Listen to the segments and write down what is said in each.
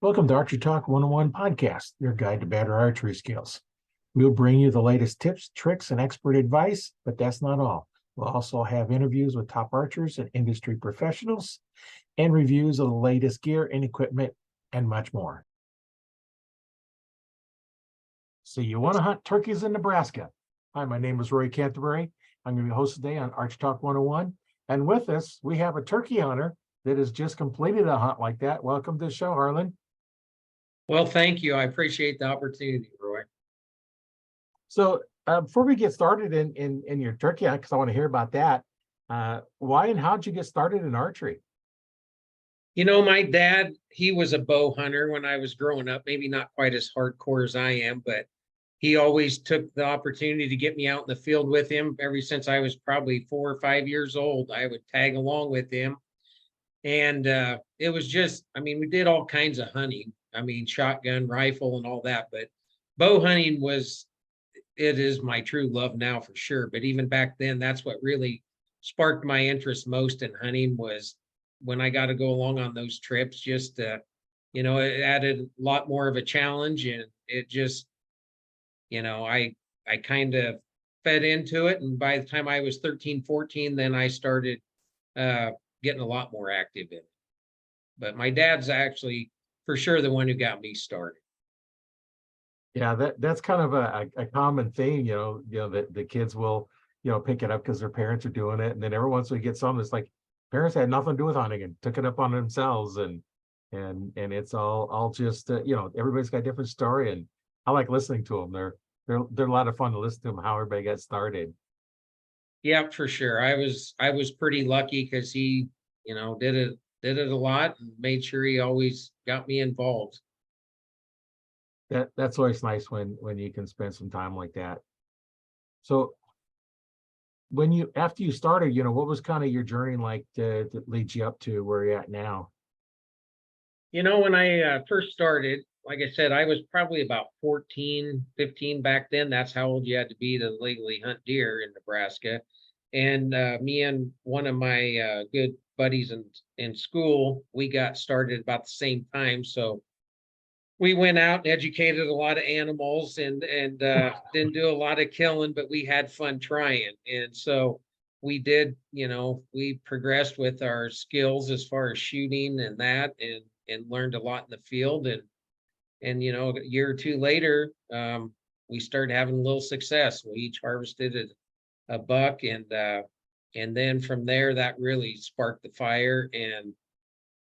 Welcome to Archery Talk 101 podcast, your guide to better archery skills. We'll bring you the latest tips, tricks, and expert advice, but that's not all. We'll also have interviews with top archers and industry professionals and reviews of the latest gear and equipment and much more. So you want to hunt turkeys in Nebraska? Hi, my name is Roy Canterbury. I'm going to be host today on Archery Talk 101. And with us, we have a turkey hunter that has just completed a hunt like that. Welcome to the show, Harlan. Well, thank you. I appreciate the opportunity, Roy. So before we get started in your turkey hunt, because I want to hear about that, why and how did you get started in archery? You know, my dad, he was a bow hunter when I was growing up, maybe not quite as hardcore as I am, but he always took the opportunity to get me out in the field with him. Ever since I was probably 4 or 5 years old, I would tag along with him. And it was just, I mean, we did all kinds of hunting. I mean, shotgun, rifle, and all that. But bow hunting it is my true love now for sure. But even back then, that's what really sparked my interest most in hunting was when I got to go along on those trips. Just, it added a lot more of a challenge. And it just, I kind of fed into it. And by the time I was 13, 14, then I started getting a lot more active in it. But my dad's actually for sure the one who got me started. Yeah, that's kind of a common thing, that the kids will, pick it up because their parents are doing it. And then every once we get some, it's like parents had nothing to do with hunting and took it up on themselves. And it's all just, everybody's got a different story. And I like listening to them. They're a lot of fun to listen to them, how everybody got started. Yeah, for sure. I was pretty lucky because he, did it a lot and made sure he always got me involved. That's always nice when you can spend some time like that. So after you started, what was kind of your journey like that leads you up to where you're at now? When I first started, like I said, I was probably about 14, 15 back then. That's how old you had to be to legally hunt deer in Nebraska. And me and one of my good buddies in school, we got started about the same time. So we went out and educated a lot of animals and didn't do a lot of killing, but we had fun trying. And so we did, we progressed with our skills as far as shooting and that and learned a lot in the field. And a year or two later, we started having a little success. We each harvested a buck, and then from there, that really sparked the fire. And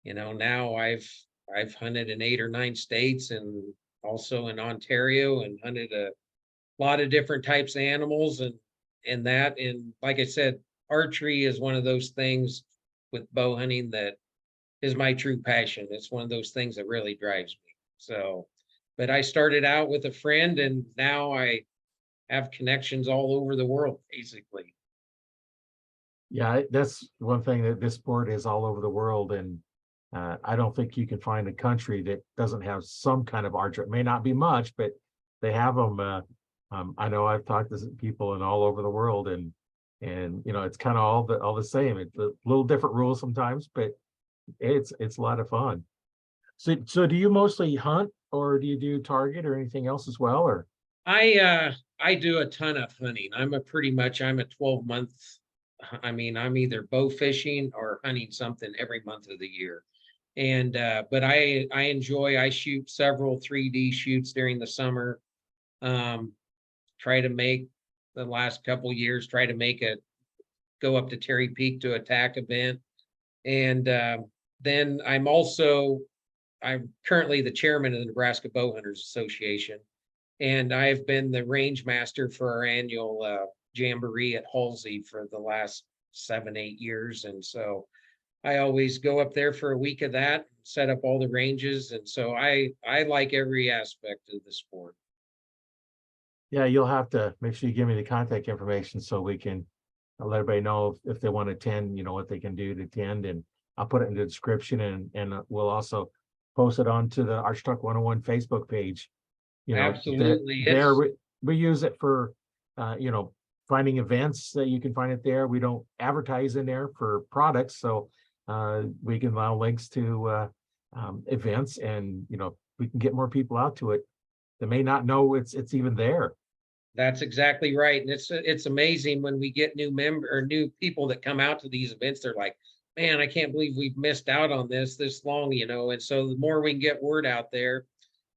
now I've hunted in 8 or 9 states and also in Ontario and hunted a lot of different types of animals and that. And like I said, archery is one of those things with bow hunting that is my true passion. It's one of those things that really drives me. So, but I started out with a friend and now I have connections all over the world, basically. Yeah, that's one thing that this sport is all over the world. And I don't think you can find a country that doesn't have some kind of archery. It may not be much, but they have them. I know I've talked to people in all over the world, and it's kind of all the same. It's a little different rules sometimes, but it's a lot of fun. So do you mostly hunt, or do you do target or anything else as well? Or I do a ton of hunting. I'm a 12-month. I mean, I'm either bow fishing or hunting something every month of the year. And but I shoot several 3D shoots during the summer. Try to make the last couple years, go up to Terry Peak to a TAC event. And then I'm currently the chairman of the Nebraska Bowhunters Association. And I've been the range master for our annual jamboree at Halsey for the last 7, 8 years. And so I always go up there for a week of that, set up all the ranges. And so I like every aspect of the sport. yeah, you'll have to make sure you give me the contact information so we can let everybody know if they want to attend, what they can do to attend. And I'll put it in the description and we'll also post it onto the Archery Talk 101 Facebook page. Absolutely. We use it for, finding events that you can find it there. We don't advertise in there for products. So we can allow links to events, and we can get more people out to it that may not know it's even there. That's exactly right. And it's amazing when we get new people that come out to these events. They're like, man, I can't believe we've missed out on this long, And so the more we can get word out there,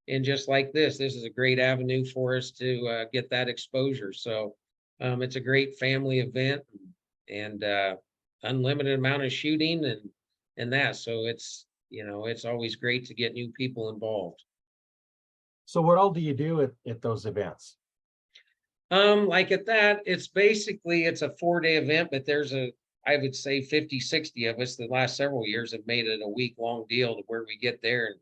and just like this is a great avenue for us to get that exposure. So it's a great family event, and unlimited amount of shooting and that. So it's always great to get new people involved. So what all do you do at those events? Like at that, it's a 4-day event, but I would say 50, 60 of us the last several years have made it a week-long deal to where we get there and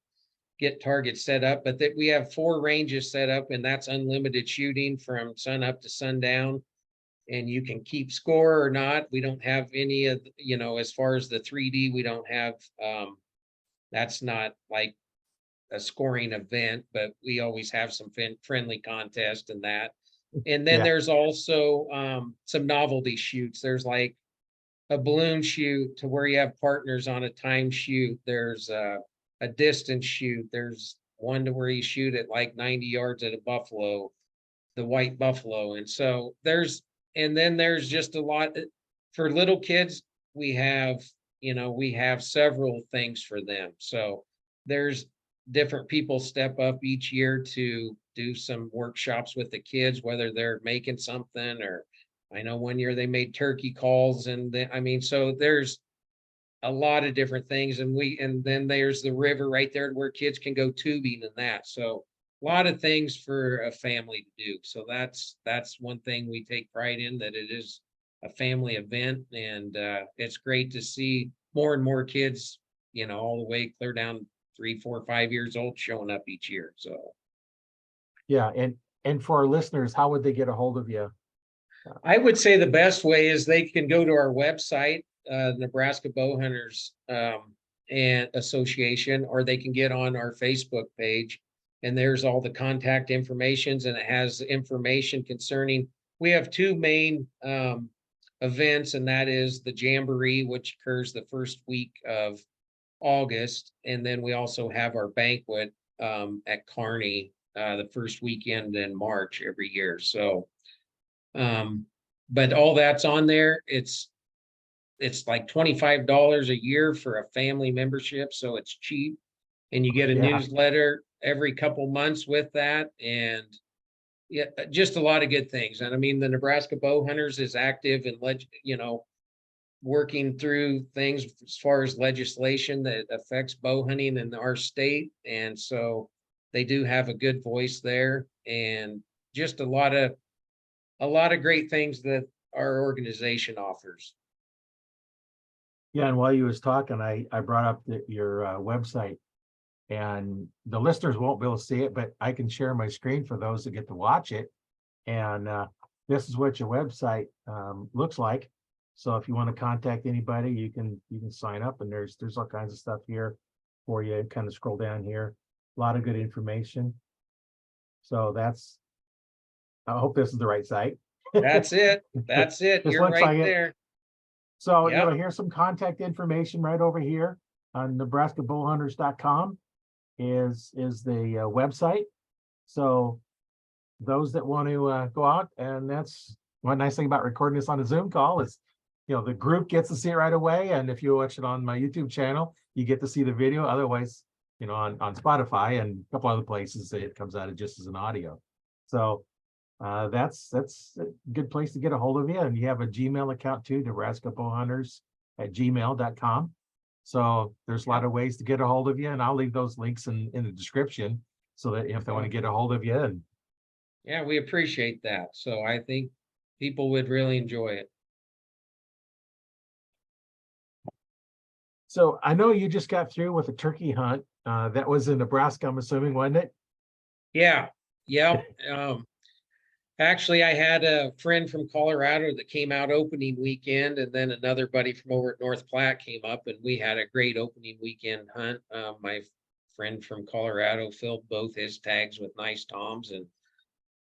get targets set up. But that we have 4 ranges set up, and that's unlimited shooting from sun up to sundown. And you can keep score or not. We don't have any of, as far as the 3D, we don't have, that's not like a scoring event, but we always have some friendly contest and that. And then Yeah. there's also some novelty shoots. There's like a balloon shoot to where you have partners on a time shoot. There's a distance shoot. There's one to where you shoot at like 90 yards at a buffalo, the white buffalo. And then there's just a lot for little kids. We have several things for them. So there's different people step up each year to do some workshops with the kids, whether they're making something, or I know one year they made turkey calls, and so there's a lot of different things. And then there's the river right there where kids can go tubing and that. So a lot of things for a family to do. So that's one thing we take pride in, that it is a family event, and it's great to see more and more kids, all the way clear down 3, 4, 5 years old showing up each year. So Yeah. And for our listeners, how would they get a hold of you? I would say the best way is they can go to our website, Nebraska Bowhunters and Association, or they can get on our Facebook page, and there's all the contact informations, and it has information concerning. We have 2 main events, and that is the Jamboree, which occurs the first week of August, and then we also have our banquet at Kearney the first weekend in March every year. So but all that's on there. It's like $25 a year for a family membership, so it's cheap, and you get a Yeah. newsletter every couple months with that, and yeah, just a lot of good things. And the Nebraska Bowhunters is active and working through things as far as legislation that affects bow hunting in our state, and so they do have a good voice there, and just a lot of great things that our organization offers. Yeah. And while you was talking, I brought up your website, and the listeners won't be able to see it, but I can share my screen for those that get to watch it. And this is what your website looks like. So if you want to contact anybody, you can sign up, and there's all kinds of stuff here for you. Kind of scroll down here, a lot of good information. So I hope this is the right site. That's it. This You're looks right like it. there. So, Yep. here's some contact information right over here on NebraskaBowhunters.com is the website. So those that want to go out, and that's one nice thing about recording this on a Zoom call is, the group gets to see it right away. And if you watch it on my YouTube channel, you get to see the video. Otherwise, on Spotify and a couple other places, it comes out just as an audio. So that's a good place to get a hold of you. And you have a Gmail account too, nebraskabowhunters@gmail.com. So there's a lot of ways to get a hold of you, and I'll leave those links in the description so that if they want to get a hold of you. And Yeah, we appreciate that. So I think people would really enjoy it. so I know you just got through with a turkey hunt. That was in Nebraska, I'm assuming, wasn't it? Yeah. Yep. Actually, I had a friend from Colorado that came out opening weekend, and then another buddy from over at North Platte came up, and we had a great opening weekend hunt. My friend from Colorado filled both his tags with nice toms,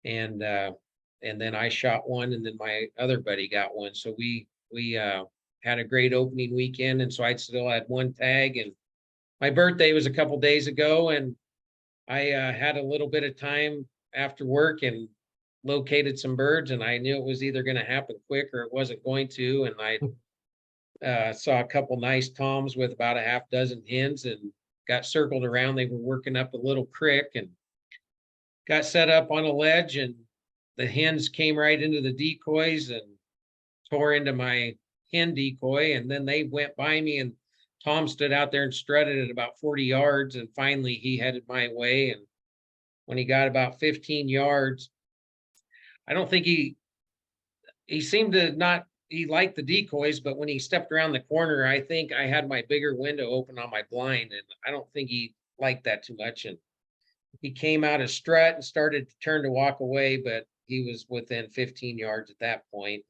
and then I shot one, and then my other buddy got one. So we had a great opening weekend, and so I still had one tag, and my birthday was a couple days ago, and I had a little bit of time after work and located some birds, and I knew it was either going to happen quick or it wasn't going to. And I saw a couple nice toms with about a half dozen hens and got circled around. They were working up a little creek and got set up on a ledge, and the hens came right into the decoys and tore into my hen decoy. And then they went by me, and Tom stood out there and strutted at about 40 yards. And finally he headed my way. And when he got about 15 yards, I don't think he seemed to not, he liked the decoys, but when he stepped around the corner, I think I had my bigger window open on my blind, and I don't think he liked that too much. And he came out of strut and started to turn to walk away, but he was within 15 yards at that point.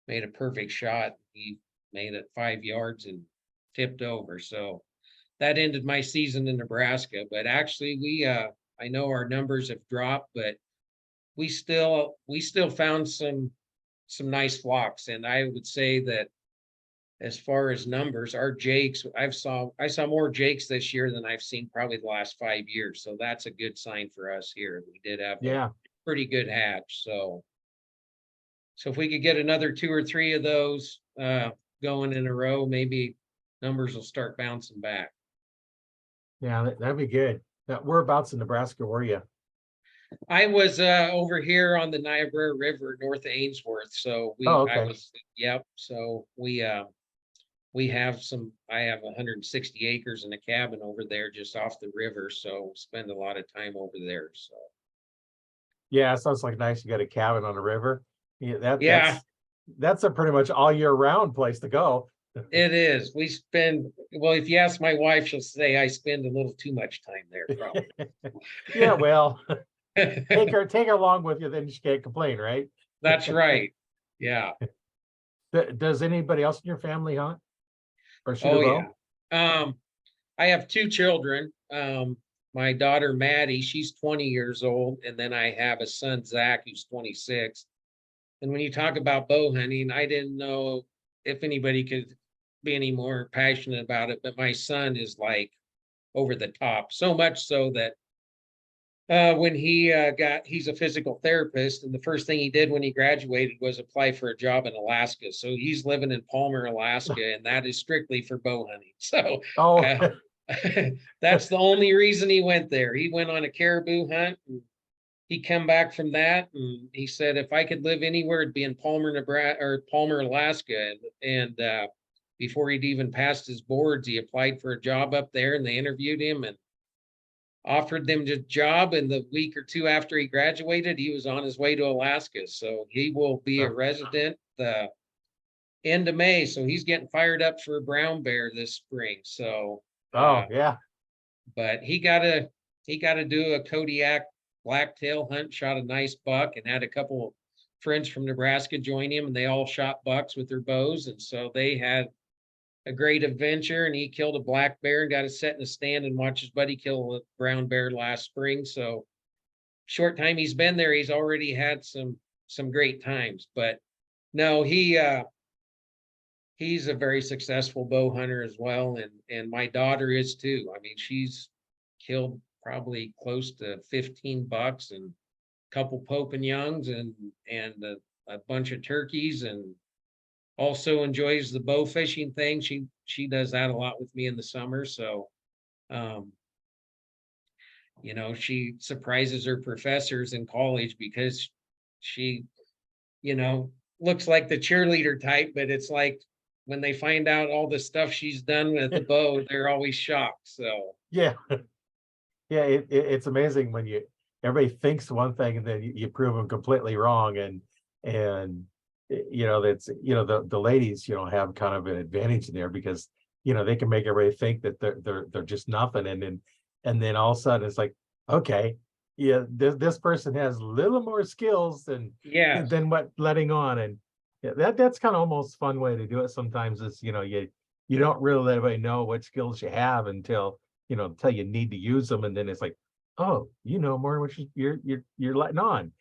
Made a perfect shot. He made it 5 yards and tipped over. So that ended my season in Nebraska. But actually, I know our numbers have dropped, but we still found some nice flocks. And I would say that as far as numbers, our jakes, I saw more jakes this year than I've seen probably the last 5 years. So that's a good sign for us here. We did have a pretty good hatch. So if we could get another 2 or 3 of those going in a row, maybe numbers will start bouncing back. Yeah, that'd be good. Whereabouts in Nebraska were you? I was over here on the Niobrara River, north of Ainsworth. So yep. So we have I have 160 acres and a cabin over there just off the river. So spend a lot of time over there. So yeah, it sounds like nice. You got a cabin on the river. Yeah, that's a pretty much all year round place to go. It is. Well, if you ask my wife, she'll say I spend a little too much time there, probably. Yeah, well, take her along with you, then she can't complain, right? That's right. Yeah. Does anybody else in your family hunt or shoot a bow? Yeah. I have 2 children. My daughter Maddie, she's 20 years old, and then I have a son Zach, who's 26. And when you talk about bow hunting, I didn't know if anybody could be any more passionate about it, but my son is like over the top, so much so that when he's a physical therapist, and the first thing he did when he graduated was apply for a job in Alaska. So he's living in Palmer, Alaska, and that is strictly for bow hunting. So that's the only reason he went there. He went on a caribou hunt, and he come back from that, and he said, if I could live anywhere, it'd be in Palmer, Nebraska, or Palmer, Alaska. And before he'd even passed his boards, he applied for a job up there, and they interviewed him and offered them the job. And the week or 2 after he graduated, he was on his way to Alaska. So he will be a resident the end of May. So he's getting fired up for a brown bear this spring. So yeah, but he got to do a Kodiak blacktail hunt, shot a nice buck, and had a couple of friends from Nebraska join him, and they all shot bucks with their bows. And so they had a great adventure, and he killed a black bear and got to sit in a stand and watch his buddy kill a brown bear last spring. So short time he's been there, he's already had some great times. But no, he's a very successful bow hunter as well, and my daughter is too. I mean, she's killed probably close to 15 bucks and a couple Pope and Youngs and a bunch of turkeys, and also enjoys the bow fishing thing. She does that a lot with me in the summer. So, she surprises her professors in college because she, looks like the cheerleader type, but it's like when they find out all the stuff she's done with the bow, they're always shocked. So yeah. Yeah, it's amazing when everybody thinks one thing and then you prove them completely wrong, and that's the ladies have kind of an advantage there because they can make everybody think that they're just nothing, and then all of a sudden it's like, okay, yeah, this person has a little more skills than what letting on, and that's kind of almost a fun way to do it sometimes. Is you don't really let everybody know what skills you have until you need to use them, and then it's like, oh, more what you're letting on.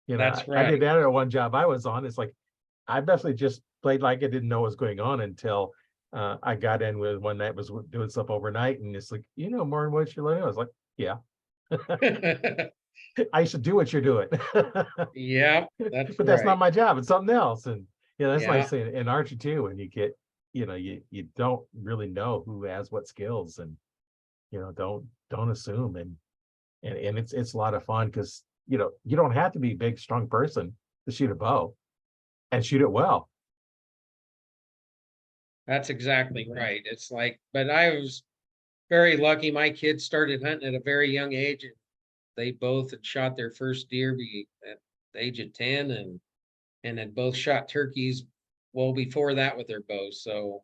That's right. I did that at one job I was on. It's like I basically just played like I didn't know what was going on until I got in with one that was doing stuff overnight, and it's like, more than what you're letting. I was like, yeah, I should do what you're doing. Yeah, that's But that's not right. my job. It's something else. And that's Yeah, nice in archery too, when you get, you don't really know who has what skills, and don't assume. And it's a lot of fun, because you don't have to be a big, strong person to shoot a bow and shoot it well. that's exactly right. It's like, but I was very lucky. My kids started hunting at a very young age, and they both had shot their first deer at the age of 10, and had both shot turkeys well before that with their bows. So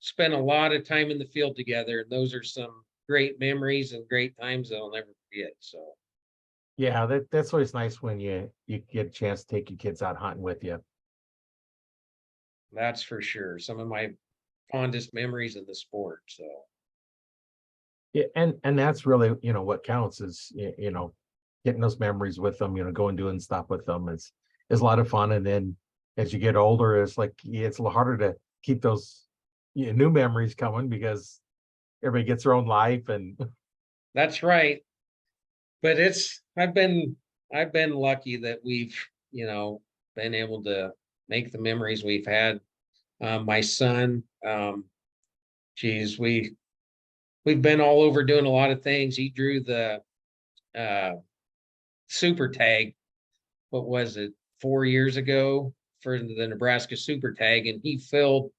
spent a lot of time in the field together, and those are some great memories and great times that I'll never forget. So Yeah, that's always nice when you get a chance to take your kids out hunting with you. that's for sure. Some of my fondest memories of the sport. So Yeah, and that's really, what counts is, getting those memories with them, going doing stuff with them is a lot of fun. And then as you get older, it's like, yeah, it's a little harder to keep those, new memories coming, because everybody gets their own life. And that's right. But I've been lucky that we've, been able to make the memories we've had. My son, geez, we've been all over doing a lot of things. He drew the uh super tag, what was it, 4 years ago, for the Nebraska super tag, and he killed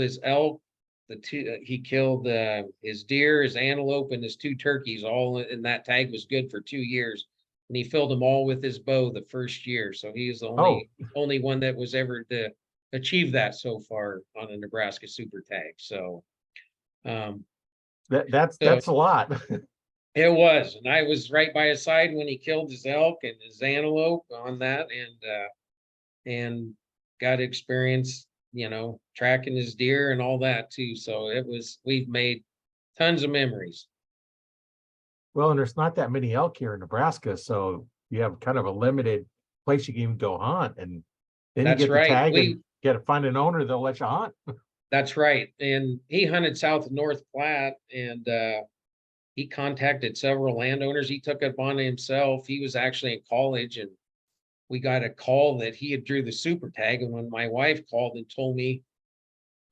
his elk, he killed his deer, his antelope, and his two turkeys, all in that tag. Was good for 2 years, and he filled them all with his bow the first year. So he's the oh, only one that was ever to achieve that so far on a Nebraska super tag. So um that's so that's a lot. it was, and I was right by his side when he killed his elk and his antelope on that, and got experience, tracking his deer and all that too. So we've made tons of memories. Well, and there's not that many elk here in Nebraska, so you have kind of a limited place you can even go hunt, and then you That's get the right. tag and get to find an owner, they'll let you hunt. That's right. And he hunted south of North Platte, and he contacted several landowners. He took it upon himself. He was actually in college, and we got a call that he had drew the super tag. And when my wife called and told me,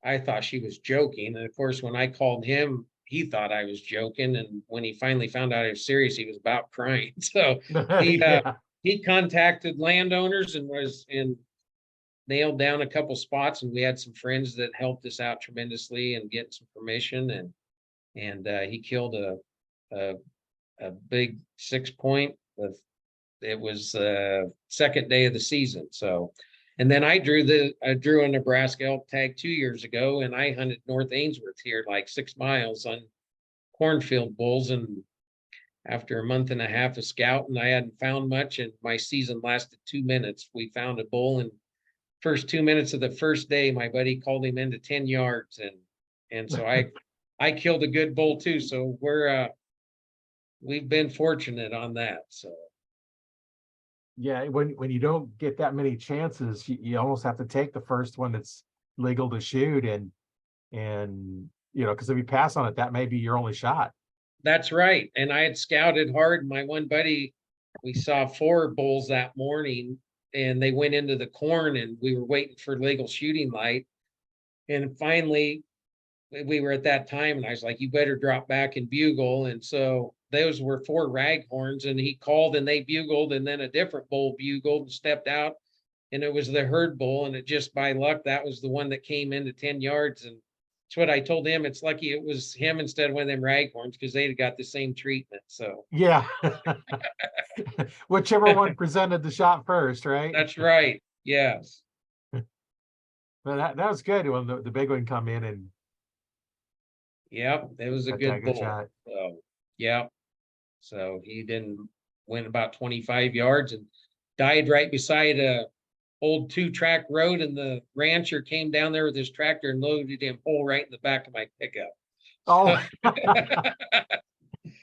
I thought she was joking. And of course, when I called him, he thought I was joking. And when he finally found out I was serious, he was about crying. So he uh Yeah. he contacted landowners and nailed down a couple spots, and we had some friends that helped us out tremendously and get some permission, and he killed a a big 6 point with, it was second day of the season. So, and then I drew a Nebraska elk tag 2 years ago, and I hunted North Ainsworth here, like 6 miles, on cornfield bulls. And after a month and a half of scouting, I hadn't found much, and my season lasted 2 minutes. We found a bull, and first 2 minutes of the first day, my buddy called him into 10 yards, and so I killed a good bull too. So we've been fortunate on that. So Yeah, when you don't get that many chances, you almost have to take the first one that's legal to shoot. And because if you pass on it, that may be your only shot. that's right. And I had scouted hard. My one buddy, we saw 4 bulls that morning, and they went into the corn, and we were waiting for legal shooting light. And finally, we were at that time, and I was like, you better drop back and bugle. And so those were 4 raghorns, and he called and they bugled, and then a different bull bugled and stepped out, and it was the herd bull. And it just by luck, that was the one that came into 10 yards. And it's what I told him. It's lucky it was him instead of one of them raghorns, because they'd have got the same treatment. So Yeah. Whichever one presented the shot first, right? that's right. Yes. But that was good when the big one come in and Yep. It was a got that good good bull. shot. So, yeah. So he didn't went about 25 yards and died right beside a old 2-track road. And the rancher came down there with his tractor and loaded him whole right in the back of my pickup. Oh,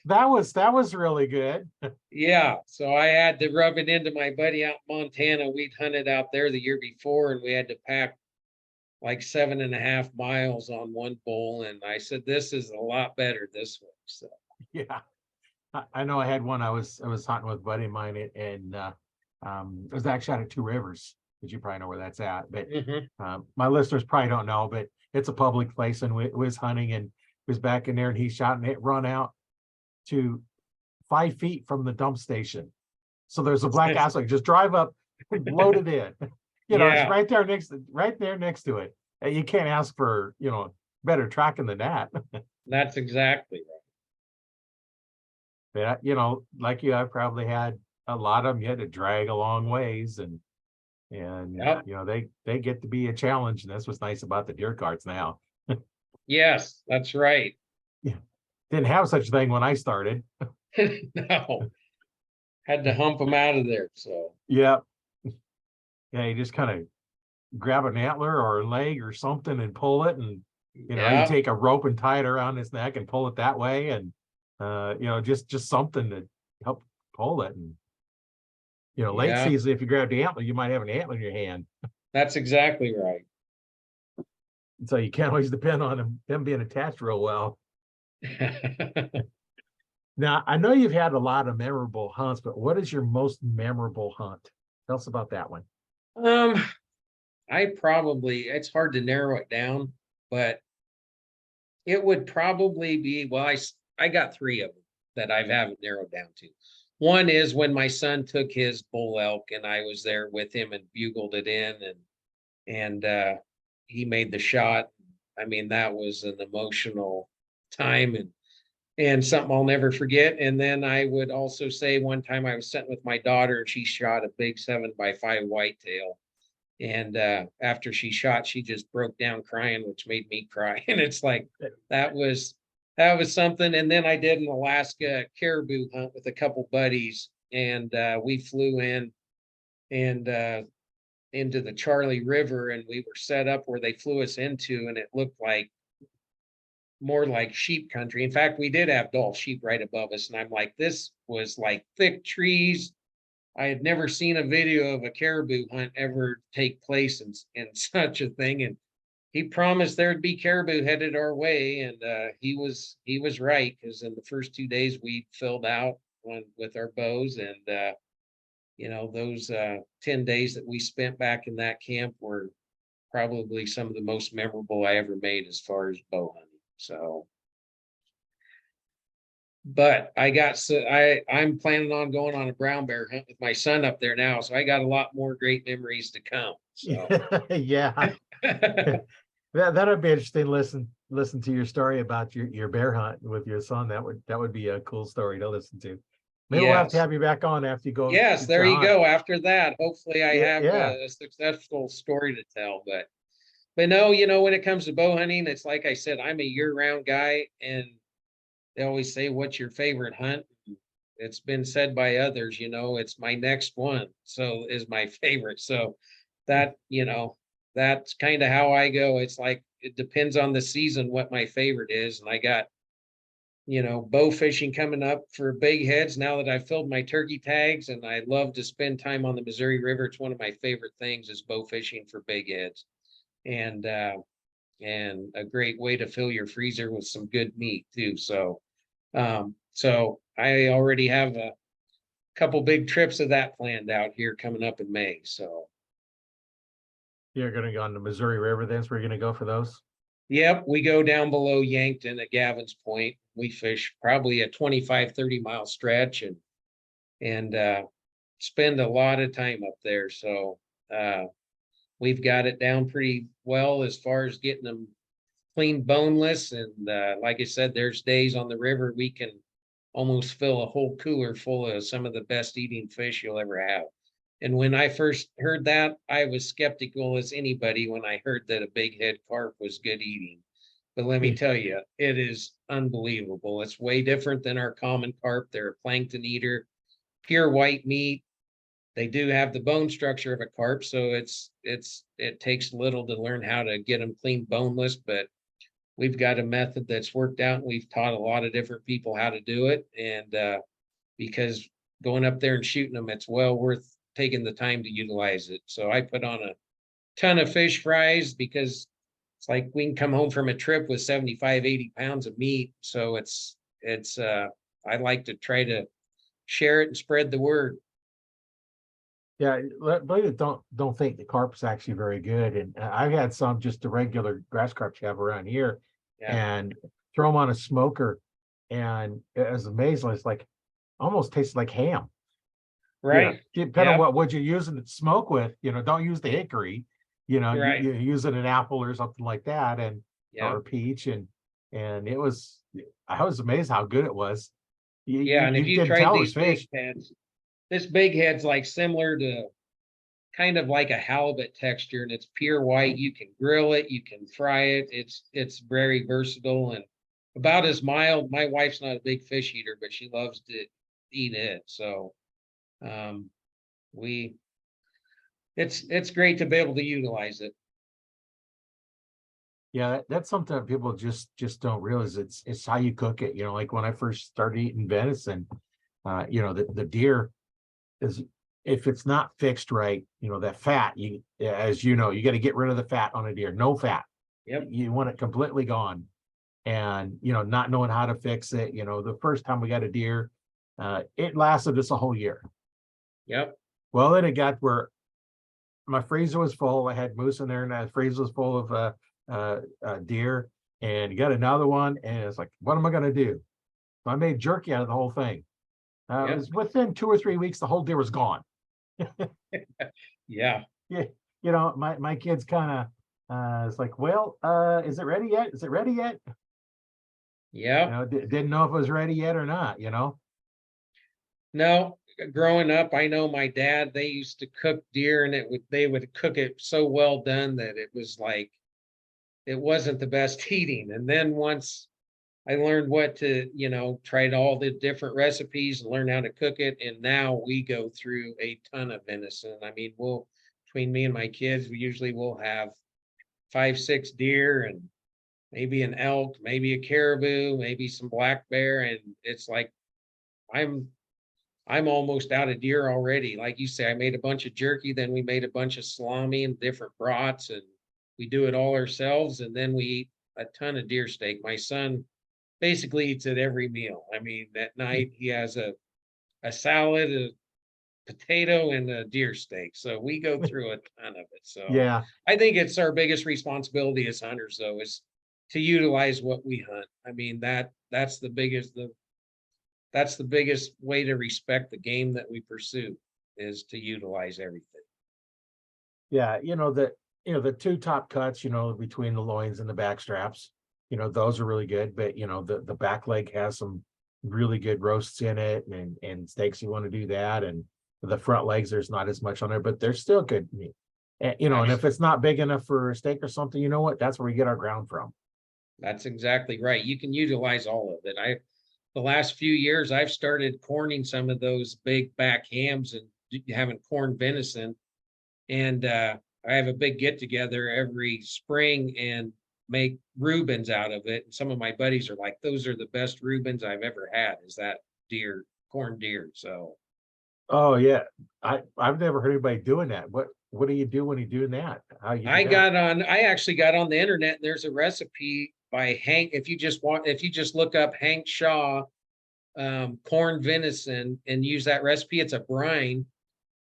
that was really good. Yeah. So I had to rub it into my buddy out in Montana. We'd hunted out there the year before, and we had to pack like 7.5 miles on one bull. And I said, this is a lot better this way. So Yeah. I know I had one. I was hunting with a buddy of mine, and it was actually out of Two Rivers, but you probably know where that's at. But mhm. my listeners probably don't know, but it's a public place, and we was hunting, and was back in there, and he shot, and it run out to 5 feet from the dump station. So there's a black ass, like just drive up and load it in. It's Yeah, right there next to it. And you can't ask for, better tracking than that. that's exactly right. But, like you, I probably had a lot of them you had to drag a long ways, and Yep. they get to be a challenge, and that's what's nice about the deer carts now. Yes, that's right. Yeah. Didn't have such a thing when I started. No, had to hump them out of there. So Yeah. Yeah, you just kind of grab an antler or a leg or something and pull it, and you yeah, take a rope and tie it around his neck and pull it that way, and just something to help pull it. And late yeah, season, if you grab the antler, you might have an antler in your hand, that's exactly right. so you can't always depend on them being attached real well. Now, I know you've had a lot of memorable hunts, but what is your most memorable hunt? Tell us about that one. Um, it's hard to narrow it down, but it would probably be, well, I got three of them that I haven't narrowed down to. One is when my son took his bull elk and I was there with him and bugled it in, and he made the shot. I mean, that was an emotional time, and something I'll never forget. And then I would also say one time I was sitting with my daughter and she shot a big 7x5 whitetail. And after she shot, she just broke down crying, which made me cry. And it's like that was that was something. And then I did an Alaska caribou hunt with a couple buddies, and we flew in and into the Charlie River, and we were set up where they flew us into, and it looked like more like sheep country. In fact, we did have Dall sheep right above us, and I'm like, this was like thick trees. I had never seen a video of a caribou hunt ever take place in such a thing. And he promised there'd be caribou headed our way, and he was right, because in the first 2 days we filled out with our bows, and those 10 days that we spent back in that camp were probably some of the most memorable I ever made as far as bow hunting. So, but I'm planning on going on a brown bear hunt with my son up there now, so I got a lot more great memories to come. So Yeah, that'd be interesting. Listen to your story about your bear hunt with your son. That would be a cool story to listen to. Maybe we'll have to yes. have you back on after you go Yes, get there your you hunt. go. After that, hopefully I Yeah, have yeah, a successful story to tell. But no, when it comes to bow hunting, it's like I said, I'm a year-round guy, and they always say, "What's your favorite hunt?" It's been said by others, it's my next one. So is my favorite. So that, that's kind of how I go. It's like it depends on the season what my favorite is. And I got, bow fishing coming up for big heads now that I've filled my turkey tags, and I love to spend time on the Missouri River. It's one of my favorite things is bow fishing for big heads. And a great way to fill your freezer with some good meat too. So I already have a couple big trips of that planned out here coming up in May. So, you're gonna go on the Missouri River. That's where you're gonna go for those. yep, we go down below Yankton at Gavin's Point. We fish probably a 25, 30 mile stretch, and spend a lot of time up there. So, we've got it down pretty well as far as getting them clean boneless. And like I said, there's days on the river we can almost fill a whole cooler full of some of the best eating fish you'll ever have. And when I first heard that, I was skeptical as anybody when I heard that a big head carp was good eating. But let me tell you, it is unbelievable. It's way different than our common carp. They're a plankton eater, pure white meat. They do have the bone structure of a carp, so it takes little to learn how to get them clean boneless, but we've got a method that's worked out, and we've taught a lot of different people how to do it. And because going up there and shooting them, it's well worth taking the time to utilize it. So I put on ton of fish fries because it's like we can come home from a trip with 75, 80 pounds of meat. So I like to try to share it and spread the word. Yeah, believe it, don't think the carp's actually very good. And I've had some just the regular grass carp you have around here, Yeah. and throw them on a smoker, and it was amazing. It's like almost tastes like ham. Right. Depending on Yep. what you're using to smoke with, don't use the hickory. Right. You use it an apple or something like that, and Yeah. or peach, and it was. I was amazed how good it was. Yeah. And if You you didn't tried tell it these was big fish. heads, this big head's like similar to kind of like a halibut texture, and it's pure white. You can grill it, you can fry it. It's very versatile and about as mild. My wife's not a big fish eater, but she loves to eat it. So um we it's great to be able to utilize it. Yeah, that's something that people just don't realize. It's how you cook it. Like when I first started eating venison, the deer is, if it's not fixed right, that fat, as you got to get rid of the fat on a deer. No fat. Yep. You want it completely gone. And not knowing how to fix it. The first time we got a deer, it lasted us a whole year. Yep. Well, then it got where my freezer was full. I had moose in there, and that freezer was full of deer. And you got another one, and it's like, what am I going to do? So I made jerky out of the whole thing. It Yep. was within 2 or 3 weeks, the whole deer was gone. Yeah. Yeah, my kids kind of it's like, well, is it ready yet? Is it ready yet? Yep. Didn't know if it was ready yet or not. No, growing up, I know my dad, they used to cook deer and they would cook it so well done that it was like it wasn't the best eating. And then once I learned what to, tried all the different recipes and learned how to cook it. And now we go through a ton of venison. I mean, between me and my kids, we usually will have 5, 6 deer and maybe an elk, maybe a caribou, maybe some black bear. And it's like, I'm, I'm almost out of deer already. Like you say, I made a bunch of jerky, then we made a bunch of salami and different brats, and we do it all ourselves. And then we eat a ton of deer steak. My son basically eats it every meal. I mean, at night he has a salad, a potato, and a deer steak. So we go through a ton of it. So Yeah, I think it's our biggest responsibility as hunters, though, is to utilize what we hunt. I mean, that's the biggest way to respect the game that we pursue is to utilize everything. yeah. The two top cuts, between the loins and the back straps, those are really good. But the back leg has some really good roasts in it, and steaks, you want to do that. And the front legs, there's not as much on there, but they're still good meat. And if it's not big enough for a steak or something, you know what? That's where we get our ground from. That's exactly right. You can utilize all of it. The last few years, I've started corning some of those big back hams and having corned venison. And I have a big get together every spring and make Reubens out of it. And some of my buddies are like, those are the best Reubens I've ever had, is that corned deer. So Oh yeah, I've never heard anybody doing that. What do you do when you're doing that? How you do that? I actually got on the internet and there's a recipe by Hank. If you just look up Hank Shaw corned venison and use that recipe, it's a brine,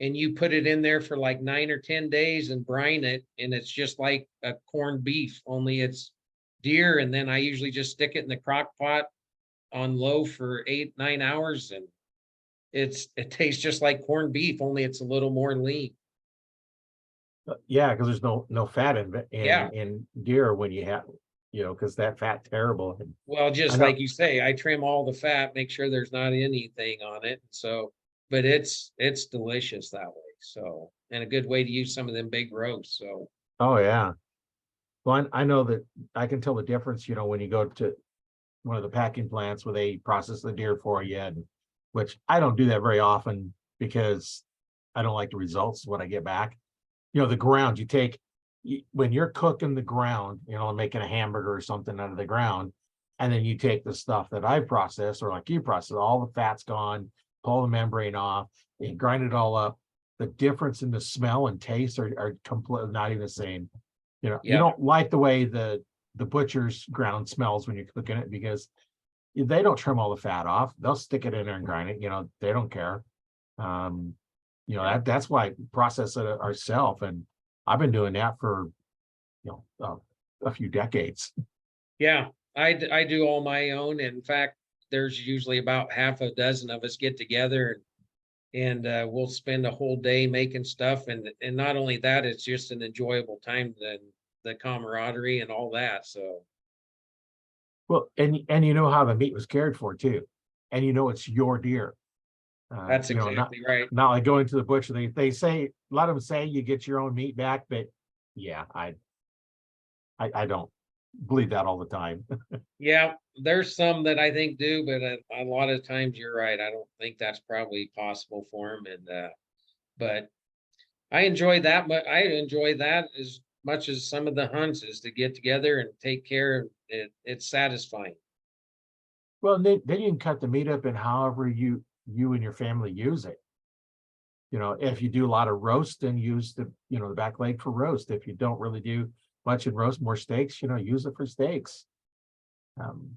and you put it in there for like 9 or 10 days and brine it, and it's just like a corned beef, only it's deer. And then I usually just stick it in the crock pot on low for 8, 9 hours, and it tastes just like corned beef, only it's a little more lean. Yeah, because there's no fat Yeah. in deer when you have, because that fat terrible. And Well, I just know. like you say, I trim all the fat, make sure there's not anything on it. So, but it's delicious that way. So, and a good way to use some of them big roasts. So, Oh yeah. Well, I know that I can tell the difference. When you go to one of the packing plants where they process the deer for you, and which I don't do that very often because I don't like the results what I get back. The ground you take when you're cooking the ground, making a hamburger or something out of the ground, and then you take the stuff that I process or like you process, all the fat's gone, pull the membrane off, and grind it all up. the difference in the smell and taste are completely not even the same. You know, you Yeah. don't like the way the butcher's ground smells when you're cooking it, because they don't trim all the fat off. They'll stick it in there and grind it. You know, they don't care. Um, you know, that's why we process it ourselves. And I've been doing that for, a few decades. Yeah, I do all my own. In fact, there's usually about half a dozen of us get together and we'll spend a whole day making stuff. And not only that, it's just an enjoyable time, the camaraderie and all that. So Well, and you know how the meat was cared for too. And you know it's your deer. that's You know, not exactly right. not like going to the butcher. They say, a lot of them say you get your own meat back, but yeah, I don't believe that all the time. Yeah, there's some that I think do, but a lot of times you're right. I don't think that's probably possible for them. And but I enjoy that, but I enjoy that as much as some of the hunts is to get together and take care of it. It's satisfying. Well, then you can cut the meat up in however you and your family use it. You know, if you do a lot of roast, then use the back leg for roast. If you don't really do much in roast, more steaks, use it for steaks. Um,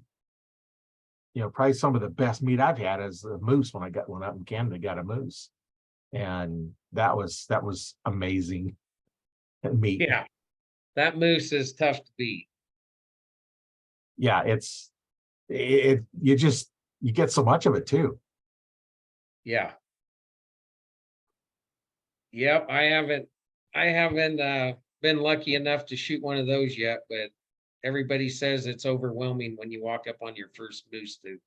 Probably some of the best meat I've had is a moose. When I got one up in Canada, got a moose, and that was amazing meat. Yeah, that moose is tough to beat. Yeah, you get so much of it too. Yeah. Yep. I haven't been lucky enough to shoot one of those yet, but everybody says it's overwhelming when you walk up on your first moose to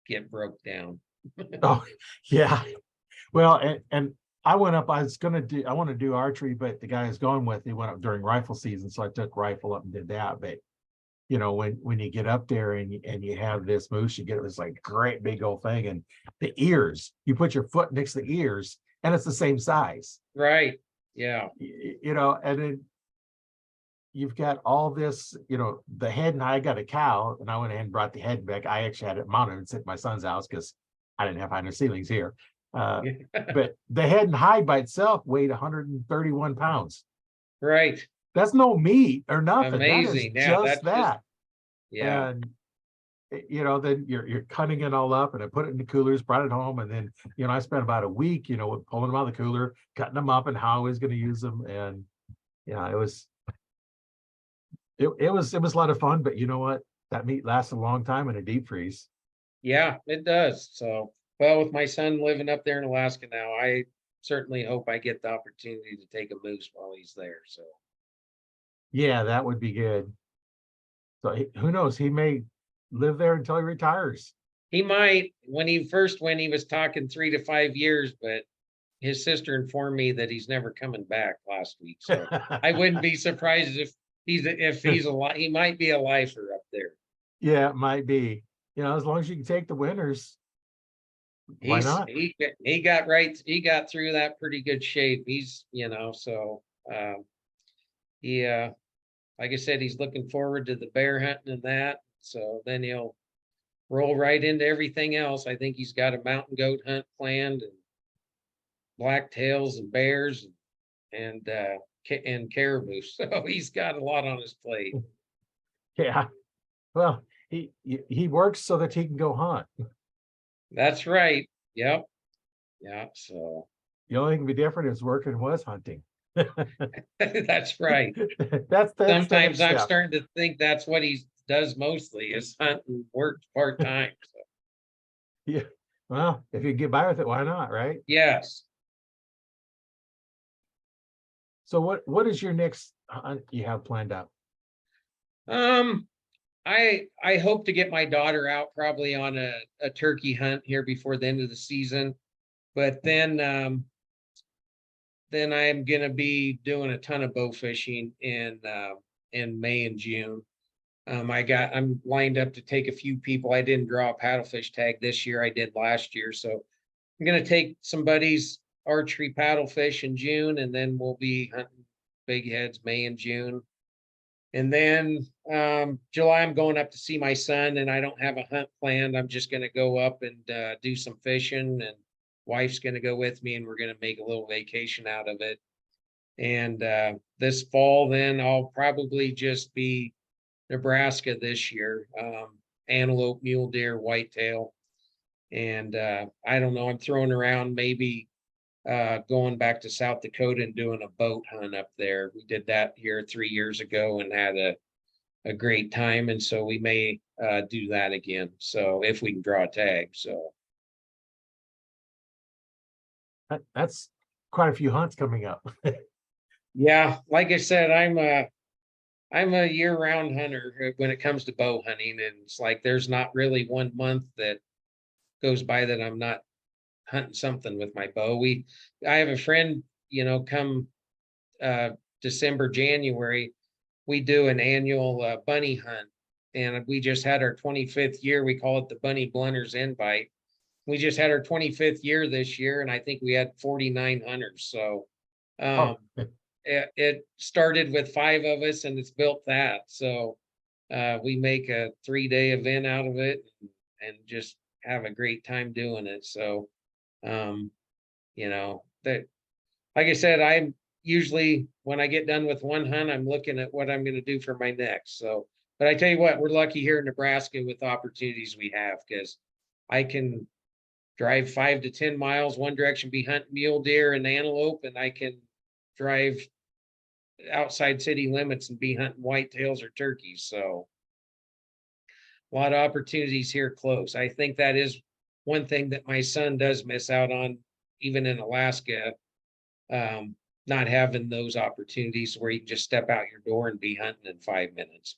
get broke down. Oh, yeah. Well, and I went up. I want to do archery, but the guy I was going with, he went up during rifle season, so I took rifle up and did that. But when you get up there and you have this moose, you get this like great big old thing, and the ears. You put your foot next to the ears, and it's the same size. Right. Yeah. And then you've got all this. The head, and I got a cow, and I went ahead and brought the head back. I actually had it mounted and sit at my son's house because I didn't have high ceilings here. But the head and hide by itself weighed 131 pounds. Right. That's no meat or nothing. That is Amazing. Yeah. just That's just, that. yeah. And then you're cutting it all up, and I put it in the coolers, brought it home, and then I spent about a week, pulling them out of the cooler, cutting them up, and how I was going to use them. And yeah, it was a lot of fun. But you know what? That meat lasts a long time in a deep freeze. Yeah, it does. So, well, with my son living up there in Alaska now, I certainly hope I get the opportunity to take a moose while he's there. So, Yeah, that would be good. So who knows? He may live there until he retires. he might, when he first went, he was talking 3 to 5 years, but his sister informed me that he's never coming back last week. So I wouldn't be surprised if he's alive. He might be a lifer up there. Yeah, it might be. As long as you can take the winners, why He's not? he got right. He got through that pretty good shape. So he like I said, he's looking forward to the bear hunting and that. So then he'll roll right into everything else. I think he's got a mountain goat hunt planned and blacktails and bears and caribou. So he's got a lot on his plate. Yeah. Well, he works so that he can go hunt. That's right. Yep. Yeah. So The only thing to be different is working was hunting. that's right. That's the next Sometimes I'm step. starting to think that's what he does mostly is hunt and work part-time. So Yeah. Well, if you get by with it, why not, right? yes. So what is your next hunt you have planned out? Um, I hope to get my daughter out probably on a turkey hunt here before the end of the season. But then I'm gonna be doing a ton of bow fishing in May and June. I'm lined up to take a few people. I didn't draw a paddlefish tag this year. I did last year. So I'm gonna take some buddies archery paddlefish in June, and then we'll be hunting big heads May and June. And then July, I'm going up to see my son, and I don't have a hunt planned. I'm just going to go up and do some fishing wife's going to go with me, and we're going to make a little vacation out of it. And this fall, then I'll probably just be Nebraska this year. Antelope, mule deer, whitetail. And I don't know, I'm throwing around maybe going back to South Dakota and doing a boat hunt up there. We did that here 3 years ago and had a great time. And so we may do that again. So if we can draw a tag. So That's quite a few hunts coming up. yeah, like I said, I'm a year-round hunter when it comes to bow hunting, and it's like there's not really 1 month that goes by that I'm not hunting something with my bow. I have a friend, come December, January, we do an annual bunny hunt, and we just had our 25th year. We call it the Bunny Blunter's Invite. We just had our 25th year this year, and I think we had 49 hunters. So Oh, it started with 5 of us, and it's built that. So we make a 3-day event out of it and just have a great time doing it. So that, like I said, I'm usually, when I get done with one hunt, I'm looking at what I'm going to do for my next. So, but I tell you what, we're lucky here in Nebraska with opportunities we have, because I can drive 5 to 10 miles one direction, be hunting mule deer and antelope, and I can drive outside city limits and be hunting whitetails or turkeys. So a lot of opportunities here close. I think that is one thing that my son does miss out on, even in Alaska, not having those opportunities where you can just step out your door and be hunting in 5 minutes.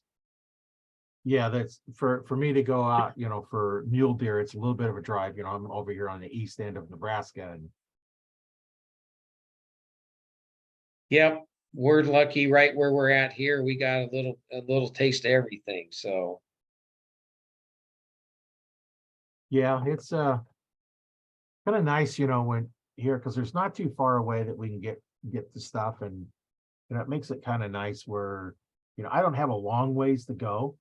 yeah, that's for me to go out, for mule deer, it's a little bit of a drive. I'm over here on the east end of Nebraska, and Yep, we're lucky right where we're at here. We got a little taste of everything. So yeah, it's kind of nice, when here, because there's not too far away that we can get the stuff, and it makes it kind of nice where I don't have a long ways to go.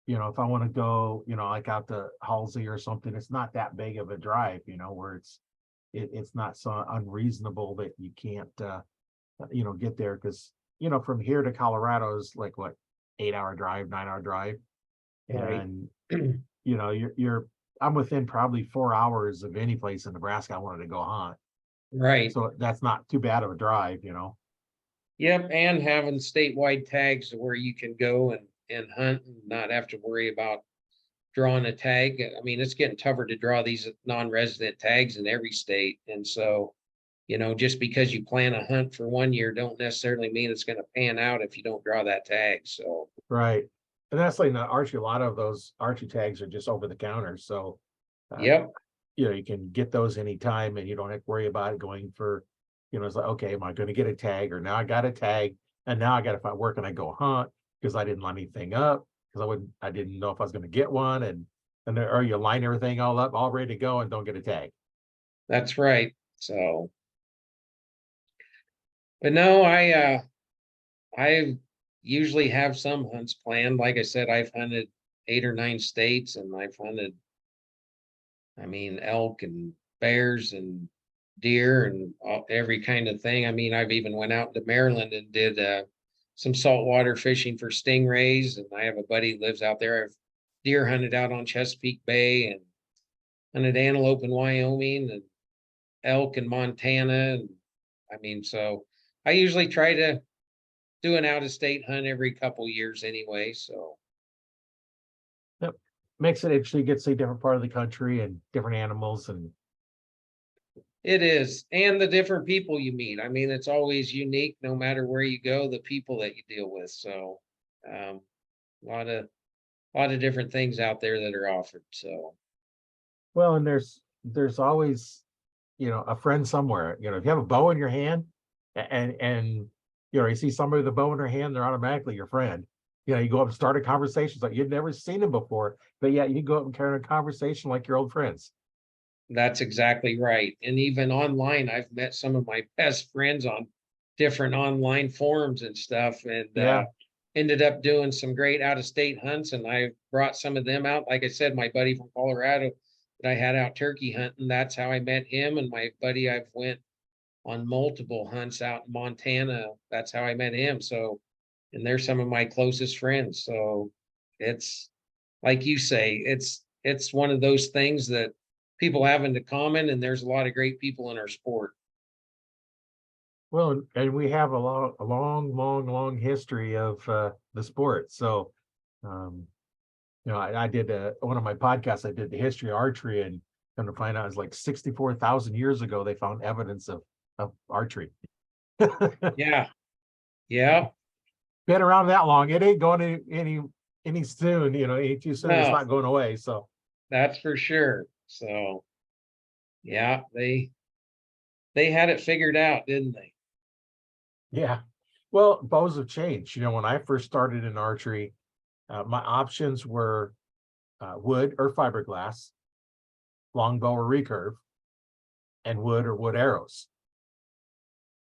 If I want to go, like out to Halsey or something, it's not that big of a drive, where it's not so unreasonable that you can't get there, because from here to Colorado is like what, 8-hour drive, 9-hour drive. right. And you're I'm within probably 4 hours of any place in Nebraska I wanted to go hunt. Right. So that's not too bad of a drive. Yep, and having statewide tags where you can go and hunt and not have to worry about drawing a tag. I mean, it's getting tougher to draw these non-resident tags in every state. And so, just because you plan a hunt for 1 year don't necessarily mean it's going to pan out if you don't draw that tag. So, Right. And that's like not archery. A lot of those archery tags are just over the counter. So, uh, yep, you can get those anytime, and you don't have to worry about it going for, it's like, okay, am I going to get a tag, or now I got a tag and now I got to find, where can I go hunt? Because I didn't line anything up, because I didn't know if I was going to get one. Or you line everything all up, all ready to go, and don't get a tag. that's right. So, but no, I usually have some hunts planned. Like I said, I've hunted 8 or 9 states, and I've hunted, I mean, elk and bears and deer and every kind of thing. I mean, I've even went out to Maryland and did some saltwater fishing for stingrays. And I have a buddy who lives out there. I've deer hunted out on Chesapeake Bay, and hunted antelope in Wyoming, and elk in Montana. And I mean, so I usually try to do an out-of-state hunt every couple years anyway. So Yep. Makes it interesting. You get to see different part of the country and different animals. And it is, and the different people you meet. I mean, it's always unique, no matter where you go, the people that you deal with. So, a lot of different things out there that are offered. So, well, and there's always, a friend somewhere. If you have a bow in your hand, and you see somebody with a bow in their hand, they're automatically your friend. You go up and start a conversation. It's like you've never seen them before, but yeah, you go up and carry a conversation like your old friends. that's exactly right. And even online, I've met some of my best friends on different online forums and stuff, and Yeah. ended up doing some great out of state hunts. And I brought some of them out. Like I said, my buddy from Colorado that I had out turkey hunting. That's how I met him and my buddy. I've went on multiple hunts out in Montana. That's how I met him. So, and they're some of my closest friends. So it's like you say, it's one of those things that people have in common, and there's a lot of great people in our sport. Well, and we have a long history of the sport. So, um, I did one of my podcasts. I did the history of archery, and come to find out it's like 64,000 years ago they found evidence of archery. Yeah. Yeah. Been around that long. It ain't going any soon. Any too soon. It's No, not going away. So that's for sure. So yeah, they had it figured out, didn't they? yeah. Well, bows have changed. When I first started in archery, my options were wood or fiberglass, longbow or recurve, and wood or wood arrows,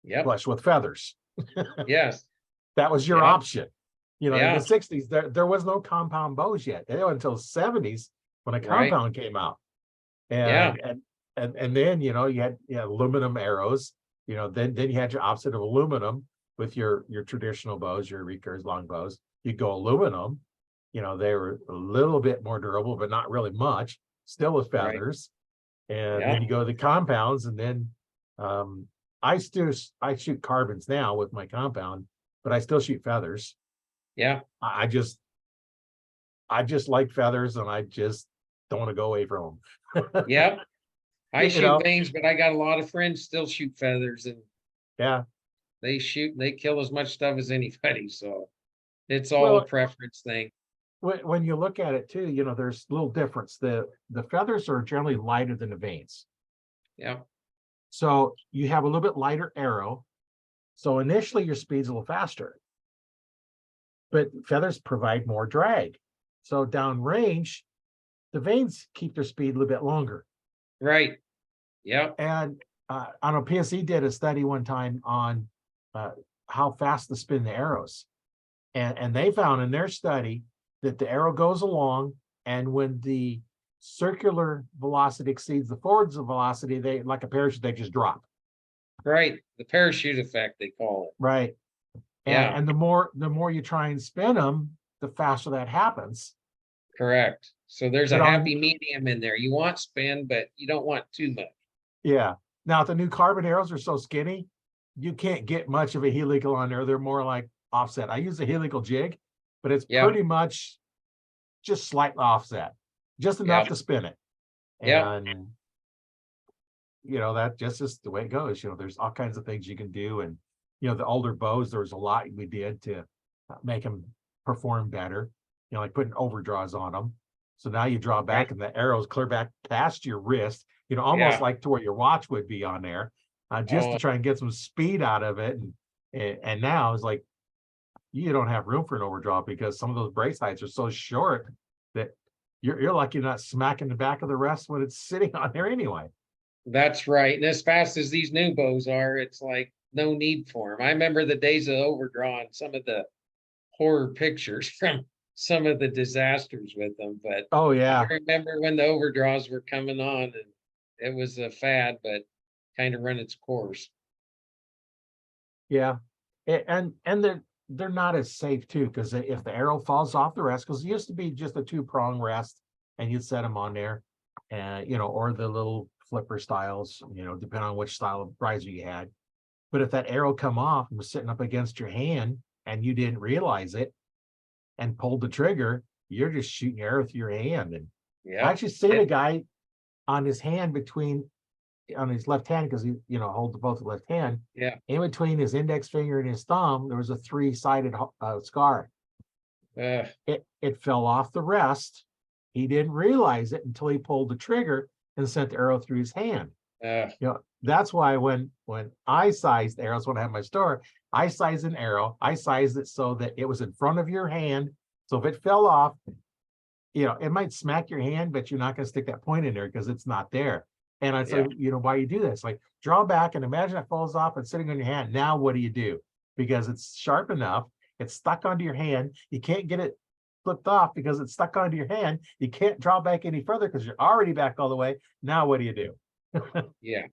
Yep. flush with feathers. Yes. That was your Yep. option. In Yeah. the 60s, there was no compound bows yet. Until 70s when a Right. compound came out. Yeah. And then you had aluminum arrows. Then you had your opposite of aluminum with your traditional bows, your recurves, longbows. You go aluminum. They were a little bit more durable, but not really much. Still with Right. feathers. And Yeah. then you go to the compounds, and then I shoot carbons now with my compound, but I still shoot feathers. Yeah. I just like feathers, and I just don't want to go away from them. Yep. I You shoot know, vanes, but I got a lot of friends still shoot feathers, and yeah. they shoot and they kill as much stuff as anybody. So it's all a Well, preference thing. when you look at it too, there's a little difference. The feathers are generally lighter than the vanes, Yeah. so you have a little bit lighter arrow. So initially your speed's a little faster, but feathers provide more drag. So downrange, the vanes keep their speed a little bit longer. Right. Yep. And I know PSE did a study one time on how fast to spin the arrows. And they found in their study that the arrow goes along, and when the circular velocity exceeds the forward velocity, they, like a parachute, they just drop. Right. The parachute effect, they call it. Right. Yeah. And the more you try and spin them, the faster that happens. Correct. So there's a But happy medium in there. You want spin, but you don't want too much. Yeah. Now, the new carbon arrows are so skinny, you can't get much of a helical on there. They're more like offset. I use a helical jig, but it's Yeah. pretty much just slightly offset, just enough Yeah. to spin it. Yeah. And that just is the way it goes. There's all kinds of things you can do. And the older bows, there was a lot we did to make them perform better, like putting overdraws on them. So now you draw back, Right. and the arrows clear back past your wrist, almost Yeah. like to where your watch would be on there, just Oh, to try and get some speed out of it. And now it's like you don't have room for an overdraw, because some of those brace heights are so short that you're lucky you're not smacking the back of the rest when it's sitting on there anyway. that's right. And as fast as these new bows are, it's like no need for them. I remember the days of overdraw and some of the horror pictures from some of the disasters with them. But Oh I yeah. remember when the overdraws were coming on, and it was a fad, but kind of run its course. Yeah. And they're not as safe too, because if the arrow falls off the rest, because it used to be just a 2-prong rest, and you'd set them on there, and or the little flipper styles, depending on which style of riser you had. But if that arrow come off and was sitting up against your hand, and you didn't realize it and pulled the trigger, you're just shooting your arrow through your hand. And I Yeah. actually seen a guy on his hand, on his left hand, because he holds both left hand. Yeah. In between his index finger and his thumb, there was a 3-sided scar. It fell off the rest. He didn't realize it until he pulled the trigger and sent the arrow through his hand. That's why when I sized arrows, when I had my store, I sized an arrow. I sized it so that it was in front of your hand. So if it fell off, it might smack your hand, but you're not going to stick that point in there because it's not there. And I said, why you do this? Like, draw back and imagine it falls off and sitting on your hand. Now what do you do? Because it's sharp enough, it's stuck onto your hand. You can't get it flipped off because it's stuck onto your hand. You can't draw back any further because you're already back all the way. Now what do you do? Yeah.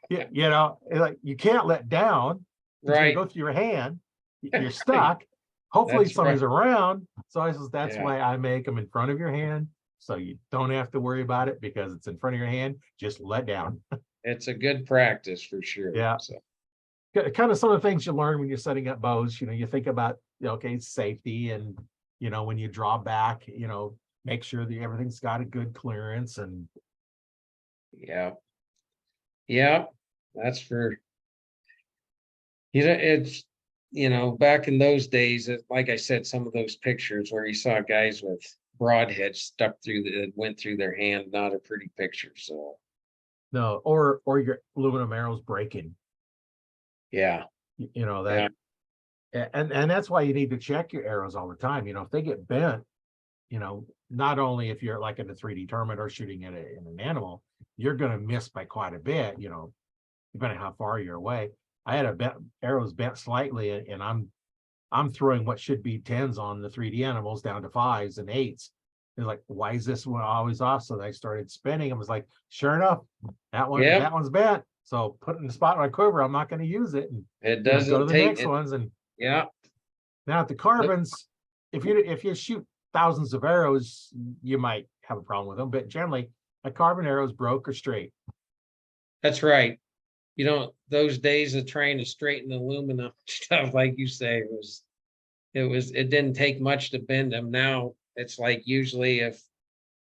You know, like you can't let down. It's gonna Right. go through your hand. You're stuck. Hopefully That's somebody's right. around. So I says that's Yeah. why I make them in front of your hand. So you don't have to worry about it because it's in front of your hand. Just let down. It's a good practice for sure. Yeah. So, Kind of some of the things you learn when you're setting up bows, you know, you think about, okay, safety and, you know, when you draw back, you know, make sure that everything's got a good clearance and yeah. Yeah. That's for, it's, back in those days, like I said, some of those pictures where you saw guys with broadheads stuck through went through their hand, not a pretty picture. So, no, or your aluminum arrows breaking, yeah. you know, Yeah. and that's why you need to check your arrows all the time. You know, if they get bent, you know, not only if you're like in a 3D tournament or shooting at in an animal, you're going to miss by quite a bit, you know, depending how far you're away. I had arrows bent slightly, and I'm throwing what should be 10s on the 3D animals down to 5s and 8s. It's like, why is this one always off? So I started spinning. I was like, sure enough, that Yeah. one's bent. So put it in the spot on my quiver. I'm not going to use it. And It you know, go to doesn't the take next it. ones. And Yeah. now at the carbons, if you shoot thousands of arrows, you might have a problem with them. But generally, a carbon arrow is broke or straight. That's right. Those days of trying to straighten aluminum stuff, like you say, it didn't take much to bend them. Now it's like usually if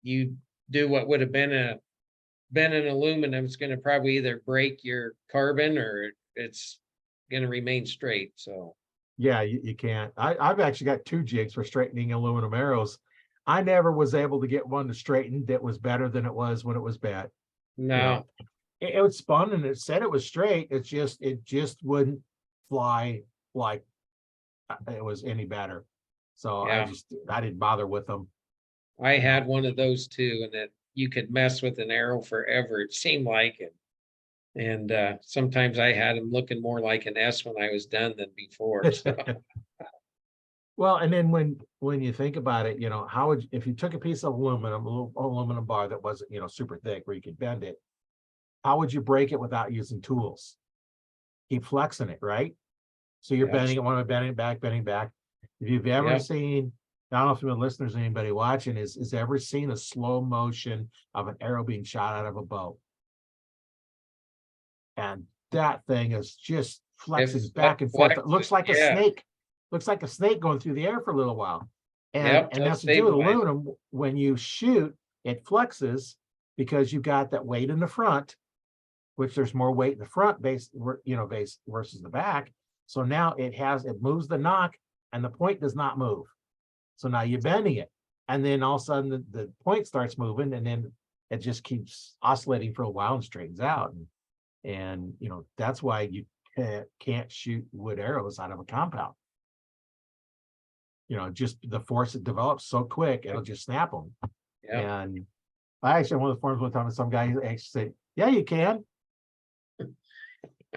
you do what would have been an aluminum, it's going to probably either break your carbon or it's going to remain straight. So Yeah, you can't. I've actually got 2 jigs for straightening aluminum arrows. I never was able to get one to straighten that was better than it was when it was bent. You know, no, it was spun and it said it was straight. It just wouldn't fly like it was any better. So yeah, I didn't bother with them. I You know, had one of those too, and that you could mess with an arrow forever. It seemed like it. And sometimes I had them looking more like an S when I was done than before. So well, and then when you think about it, you know, how would if you took a piece of aluminum, a little aluminum bar that wasn't, you know, super thick where you could bend it, how would you break it without using tools? Keep flexing it, right? So you're yep, bending it, one way, bending back. If you've ever yep. seen, I don't know if the listeners, anybody watching, is ever seen a slow motion of an arrow being shot out of a bow, and that thing is just flexing If back and forth. It flexes, looks like a yeah, snake, looks like a snake going through the air for a little while. yep, And does that's to do with stabilize. aluminum. When you shoot, it flexes because you got that weight in the front, which there's more weight in the front base, base versus the back. So now it moves the knock and the point does not move. So now you're bending it. And then all of a sudden the point starts moving and then it just keeps oscillating for a while and straightens out. And you know, that's why you can't shoot wood arrows out of a compound. You know, just the force it develops so quick, it'll just snap them. Yep. And I actually, one of the forums one time, some guy actually said, yeah, you can.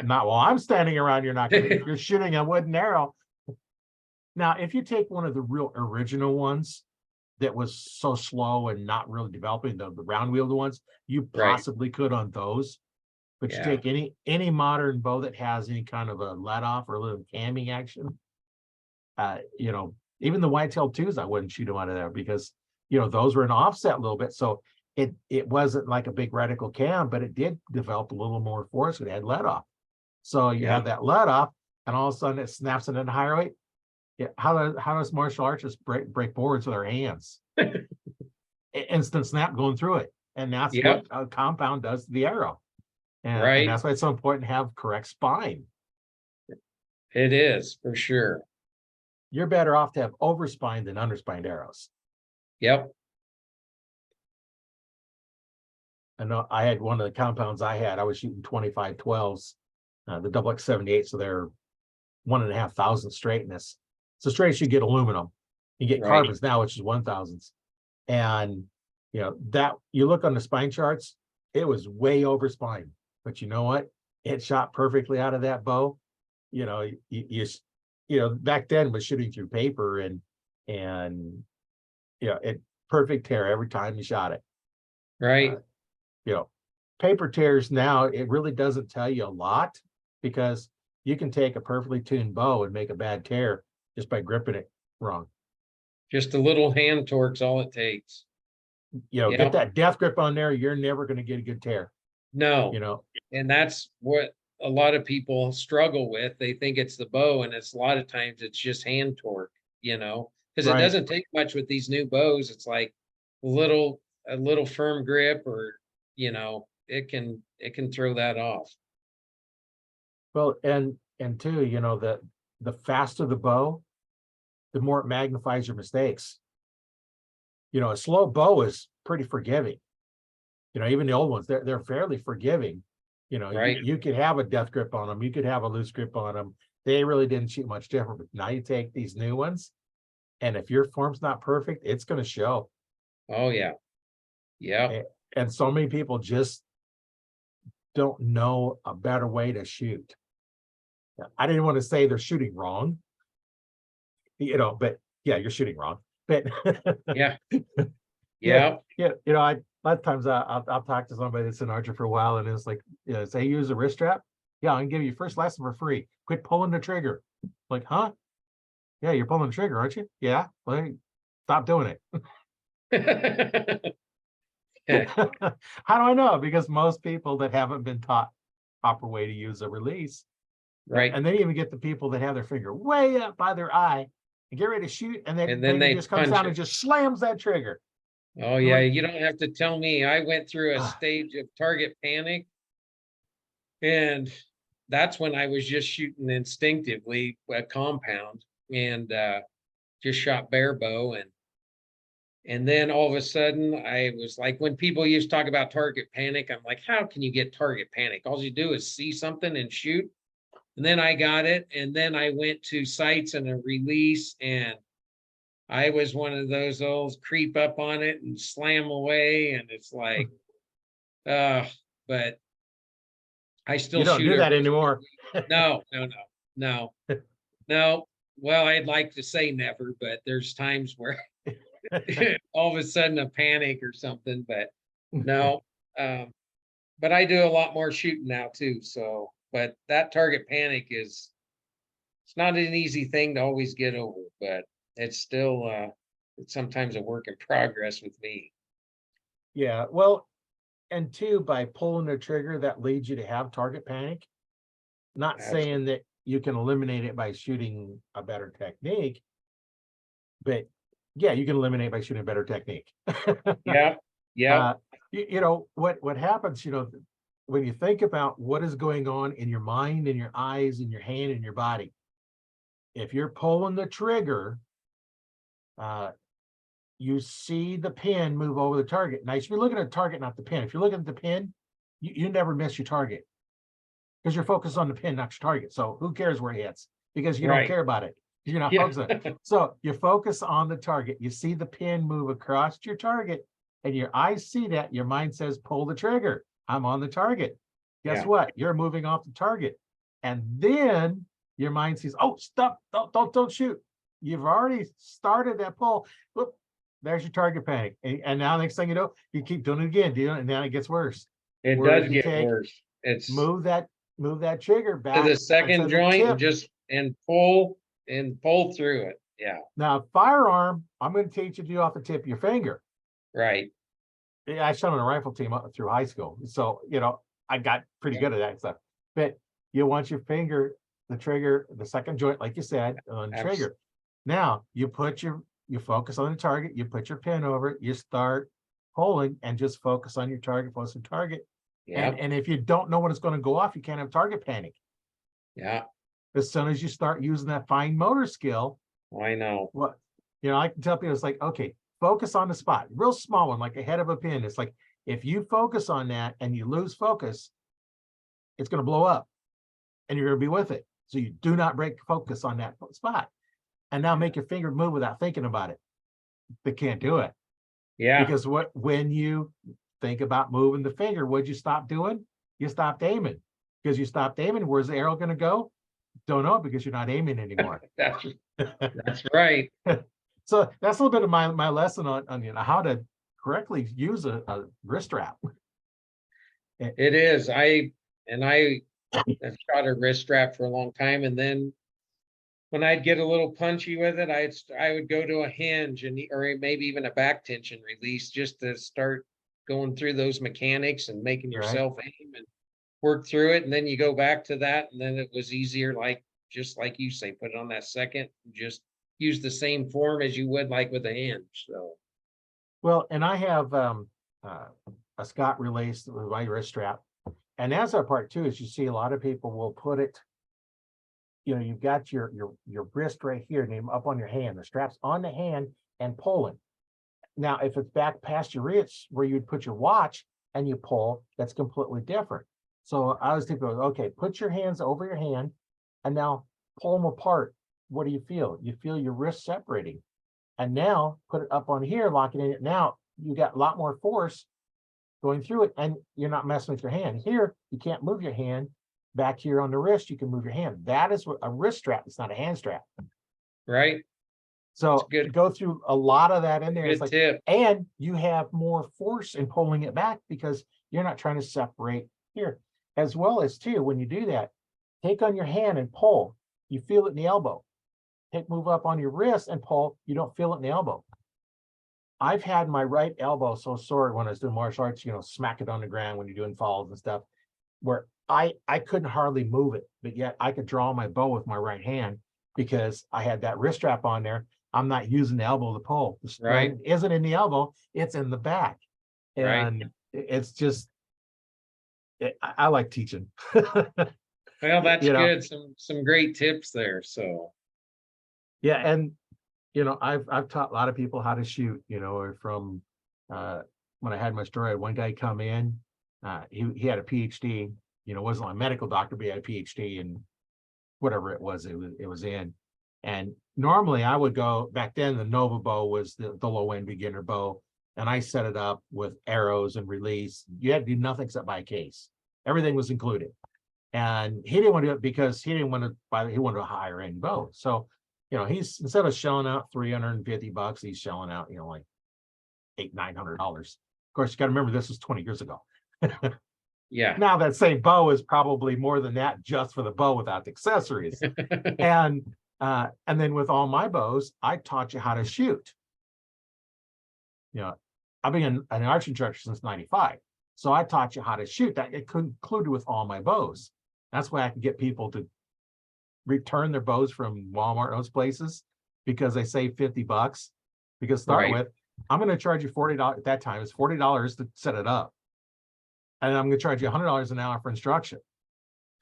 Not while I'm standing around, you're not gonna, you're shooting a wooden arrow. Now, if you take one of the real original ones that was so slow and not really developing the round wheeled ones, you Right. possibly could on those. But you Yeah. take any modern bow that has any kind of a let off or a little camming action, you know, even the whitetail twos, I wouldn't shoot them out of there because, you know, those were an offset a little bit. So it wasn't like a big radical cam, but it did develop a little more force. It had let off. So you Yeah. have that let off, and all of a sudden it snaps it in higher weight. Yeah, how does martial artists break boards with their hands? Instant snap going through it, and that's what Yep. a compound does to the arrow. And Right. that's why it's so important to have correct spine. It is for sure. You're better off to have overspined than underspined arrows. Yep. I know I had one of the compounds I was shooting 25 12s, the double X78, so they're 1,500 straightness. So straight you get aluminum. You get Right. carbons now, which is 1,000s. And you know that you look on the spine charts, it was way over spine. But you know what? It shot perfectly out of that bow. You know, you know, back then was shooting through paper and it perfect tear every time you shot it. Right. Paper tears now, it really doesn't tell you a lot, because you can take a perfectly tuned bow and make a bad tear just by gripping it wrong. Just a little hand torque's all it takes. Get that death grip on there, you're never going to get a good tear. No. And that's what a lot of people struggle with. They think it's the bow, and it's a lot of times it's just hand torque, because it Right. doesn't take much with these new bows. It's like a little firm grip, or it can throw that off. Well, and too, the faster the bow, the more it magnifies your mistakes. A slow bow is pretty forgiving. Even the old ones, they're fairly forgiving. Right. You could have a death grip on them, you could have a loose grip on them. They really didn't shoot much different. But now you take these new ones, and if your form's not perfect, it's going to show. Oh yeah. Yeah. And so many people just don't know a better way to shoot. I didn't want to say they're shooting wrong, but yeah, you're shooting wrong. But Yeah. yeah. A lot of times I'll talk to somebody that's an archer for a while, and it's like, say use a wrist strap. Yeah, I can give you first lesson for free. Quit pulling the trigger. Like, huh? Yeah, you're pulling the trigger, aren't you? Yeah. Well, stop doing it. How do I know? Because most people that haven't been taught proper way to use a release. Right. And then you even get the people that have their finger way up by their eye and get ready to shoot, and then they just comes down and just slams that trigger. Oh yeah, you don't have to tell me. I went through a stage of target panic, and that's when I was just shooting instinctively a compound, and just shot bare bow, and then all of a sudden I was like, when people used to talk about target panic, I'm like, how can you get target panic? All you do is see something and shoot. And then I got it, and then I went to sights and a release, and I was one of those old creep up on it and slam away, and it's like, but I still you don't shoot do that anymore. No. Well, I'd like to say never, but there's times where all of a sudden a panic or something, but no. But I do a lot more shooting now too. So, but that target panic it's not an easy thing to always get over, but it's still, it's sometimes a work in progress with me. Yeah, well, and two, by pulling the trigger, that leads you to have target panic. Not saying that you can eliminate it by shooting a better technique, but yeah, you can eliminate by shooting a better technique. Yeah. What happens, when you think about what is going on in your mind, in your eyes, in your hand, in your body, if you're pulling the trigger, you see the pin move over the target. Now, if you're looking at the target, not the pin, if you're looking at the pin, you never miss your target, because you're focused on the pin, not your target. So who cares where it hits? Because you don't care about it. You're not focused on it. So you focus on the target. You see the pin move across your target, and your eyes see that. Your mind says, pull the trigger. I'm on the target. Guess what? You're moving off the target. And then your mind says, oh, stop, don't shoot. You've already started that pull. Whoop, there's your target panic. And now next thing you know, you keep doing it again, and then it gets worse. It does get worse. It's move that trigger back to the second joint and pull through it. Yeah. Now, firearm, I'm going to teach you to do off the tip of your finger. Right. I shot on a rifle team through high school, so I got pretty good at that stuff. But you want your finger, the trigger, the second joint, like you said, on the trigger. Now you focus on the target, you put your pin over it, you start pulling, and just focus on your target, focus on target. Yeah. And if you don't know when it's going to go off, you can't have target panic. Yeah. As soon as you start using that fine motor skill. I know. What I can tell people, it's like, okay, focus on the spot, real small one, like a head of a pin. It's like, if you focus on that and you lose focus, it's going to blow up and you're going to be with it. So you do not break focus on that spot. And now make your finger move without thinking about it. They can't do it. Yeah. Because when you think about moving the finger, what'd you stop doing? You stopped aiming. Because you stopped aiming, where's the arrow going to go? Don't know, because you're not aiming anymore. That's right. So that's a little bit of my lesson on how to correctly use a wrist strap. It is. I have shot a wrist strap for a long time, and then when I'd get a little punchy with it, I would go to a hinge or maybe even a back tension release just to start going through those mechanics and making Right. yourself aim and work through it. And then you go back to that, and then it was easier, just like you say, put it on that second, just use the same form as you would like with a hinge. So Well, and I have a Scott release with my wrist strap. And that's our part too, is you see a lot of people will put it, you've got your wrist right here, and up on your hand, the strap's on the hand and pulling. Now, if it's back past your wrist where you'd put your watch and you pull, that's completely different. So I was thinking, okay, put your hands over your hand and now pull them apart. What do you feel? You feel your wrist separating. And now put it up on here, lock it in. Now you got a lot more force going through it, and you're not messing with your hand. Here, you can't move your hand. Back here on the wrist, you can move your hand. That is what a wrist strap. It's not a hand strap. right. So Good. go through a lot of that in there. It's Good like, tip. and you have more force in pulling it back because you're not trying to separate here. As well as too, when you do that, take on your hand and pull. You feel it in the elbow. Move up on your wrist and pull. You don't feel it in the elbow. I've had my right elbow so sore when I was doing martial arts, smack it on the ground when you're doing falls and stuff, where I couldn't hardly move it, but yet I could draw my bow with my right hand because I had that wrist strap on there. I'm not using the elbow to pull. The strength isn't in the elbow, it's in the back. And it's just, I like teaching. Well, that's good. Some great tips there. So yeah, and I've taught a lot of people how to shoot, from when I had my story, I had one guy come in, he had a PhD, wasn't a medical doctor, but he had a PhD in whatever it was in. And normally I would go, back then the Nova bow was the low end beginner bow, and I set it up with arrows and release. You had to do nothing except buy a case. Everything was included. And he didn't want to do it because he didn't want to buy, he wanted a higher end bow. So, he's, instead of shelling out $350, he's shelling out, like $800-900. Of course, you got to remember this was 20 years ago. yeah. Now that same bow is probably more than that just for the bow without the accessories. And then with all my bows, I taught you how to shoot. I've been an archery instructor since '95. So I taught you how to shoot. That it included with all my bows. That's why I can get people to return their bows from Walmart, those places, because they save $50. Because start with, I'm going to charge you $40 at that time. It's $40 to set it up. And I'm going to charge you $100 an hour for instruction.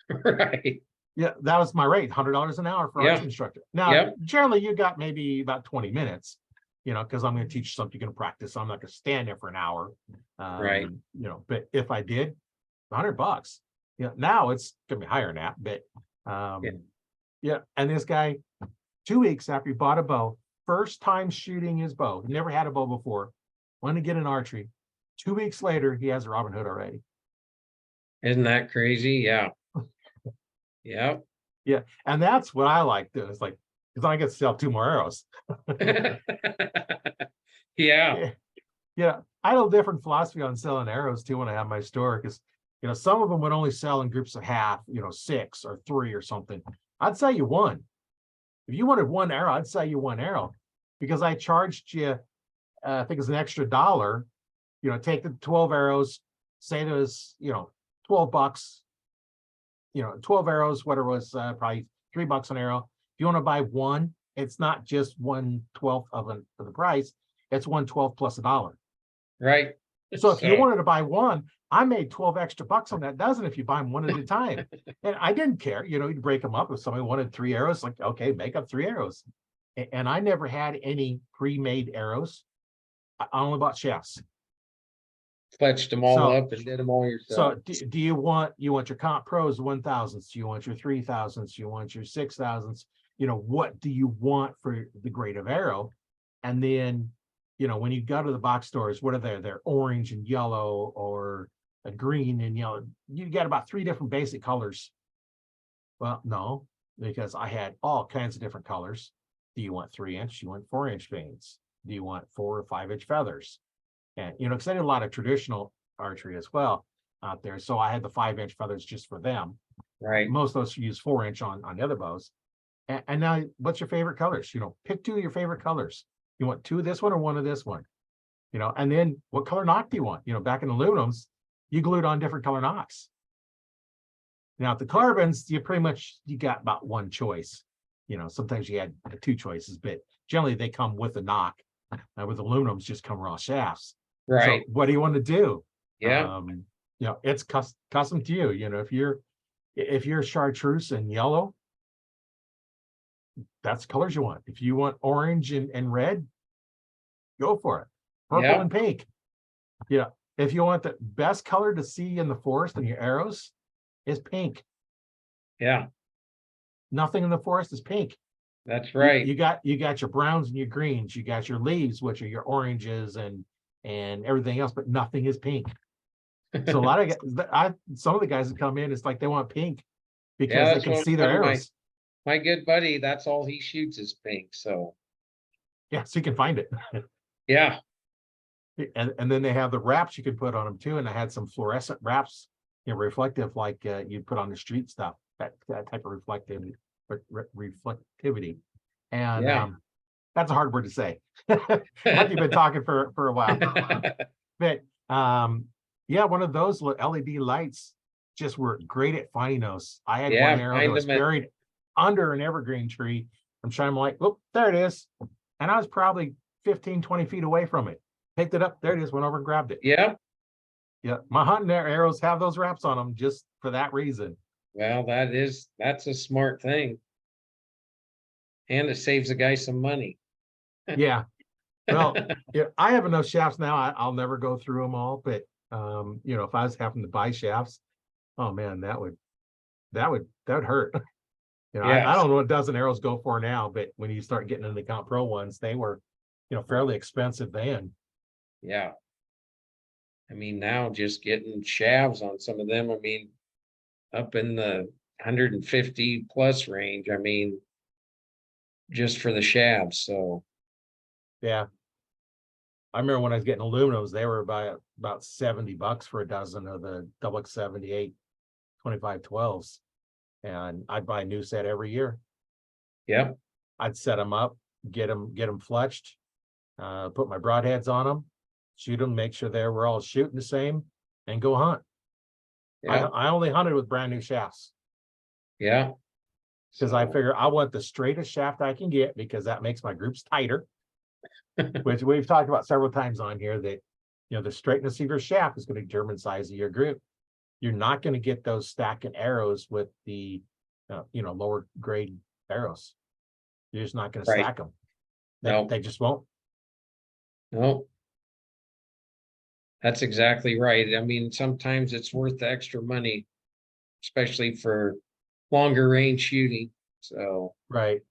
Right. Yeah, that was my rate, $100 an hour for archery instructor. Now, generally you got maybe about 20 minutes, because I'm going to teach you something you're going to practice. I'm not going to stand there for an hour. But if I did, $100. Now it's going to be higher than that. But and this guy, 2 weeks after he bought a bow, first time shooting his bow, he never had a bow before, wanted to get an archery. 2 weeks later, he has a Robin Hood already. Isn't that crazy? Yeah. Yeah. Yeah. And that's what I like doing. It's like, because I get to sell 2 more arrows. Yeah. Yeah. I have a different philosophy on selling arrows too when I have my store, because some of them would only sell in groups of half, 6 or 3 or something. I'd sell you 1. If you wanted 1 arrow, I'd sell you 1 arrow, because I charged you, I think it's an extra $1. Take the 12 arrows, say there's, $12, 12 arrows, whatever it was, probably $3 an arrow. If you want to buy 1, it's not just 1/12 of the price, it's 1/12 plus $1. Right. So if you wanted to buy 1, I made 12 extra bucks on that dozen if you buy them 1 at a time. And I didn't care, you'd break them up. If somebody wanted 3 arrows, like, okay, make up 3 arrows. And I never had any pre-made arrows. I only bought chefs. Fletched them all up and did them all yourself. So do you want your comp pros 1,000ths? You want your 3,000ths? You want your 6,000ths? What do you want for the grade of arrow? And then, when you go to the box stores, what are they? They're orange and yellow, or a green and yellow. You get about 3 different basic colors. Well, no, because I had all kinds of different colors. Do you want 3-inch? Do you want 4-inch vanes? Do you want 4 or 5-inch feathers? And, because I did a lot of traditional archery as well out there. So I had the 5-inch feathers just for them. Right. Most of us use 4-inch on the other bows. And now, what's your favorite colors? Pick 2 of your favorite colors. You want 2 of this one or 1 of this one? And then what color knock do you want? Back in aluminums, you glued on different color knocks. Now, at the carbons, you got about 1 choice. Sometimes you had 2 choices, but generally they come with a knock. With aluminums, just come raw shafts. Right. So what do you want to do? Yeah. It's custom to you. If you're chartreuse and yellow, that's the colors you want. If you want orange and red, go for it. Purple and pink. If you want the best color to see in the forest and your arrows is pink. Yeah. Nothing in the forest is pink. That's right. You got your browns and your greens. You got your leaves, which are your oranges and everything else, but nothing is pink. So a lot of some of the guys that come in, it's like they want pink because they can see their arrows. My good buddy, that's all he shoots is pink. So yeah, so you can find it. Yeah. And then they have the wraps you can put on them too. And I had some fluorescent wraps, reflective, like you'd put on the street stuff, that type of reflectivity. And that's a hard word to say. After you've been talking for a while. But one of those LED lights just were great at finding those. I had one arrow that was buried under an evergreen tree. I'm shining my light. Oh, there it is. And I was probably 15, 20 feet away from it. Picked it up. There it is. Went over and grabbed it. Yeah. Yeah. My hunting arrows have those wraps on them just for that reason. Well, that's a smart thing. And it saves the guy some money. Yeah. Well, I have enough shafts now. I'll never go through them all, but if I was having to buy shafts, oh man, that would hurt. I don't know what dozen arrows go for now, but when you start getting into the Comp Pro ones, they were, fairly expensive then. Yeah. I mean, now just getting shafts on some of them, up in the 150 plus range, just for the shafts. So yeah. I remember when I was getting aluminums, they were about $70 for a dozen of the XX78 2512s. And I'd buy a new set every year. Yep. I'd set them up, get them fletched, put my broadheads on them, shoot them, make sure we're all shooting the same, and go hunt. Yeah. I only hunted with brand new shafts. Yeah. Because I figure I want the straightest shaft I can get, because that makes my groups tighter. Which we've talked about several times on here, that the straightness of your shaft is going to determine the size of your group. You're not going to get those stacking arrows with the lower grade arrows. You're just not going to stack them. They just won't. No. That's exactly right. Sometimes it's worth the extra money, especially for longer range shooting. So right.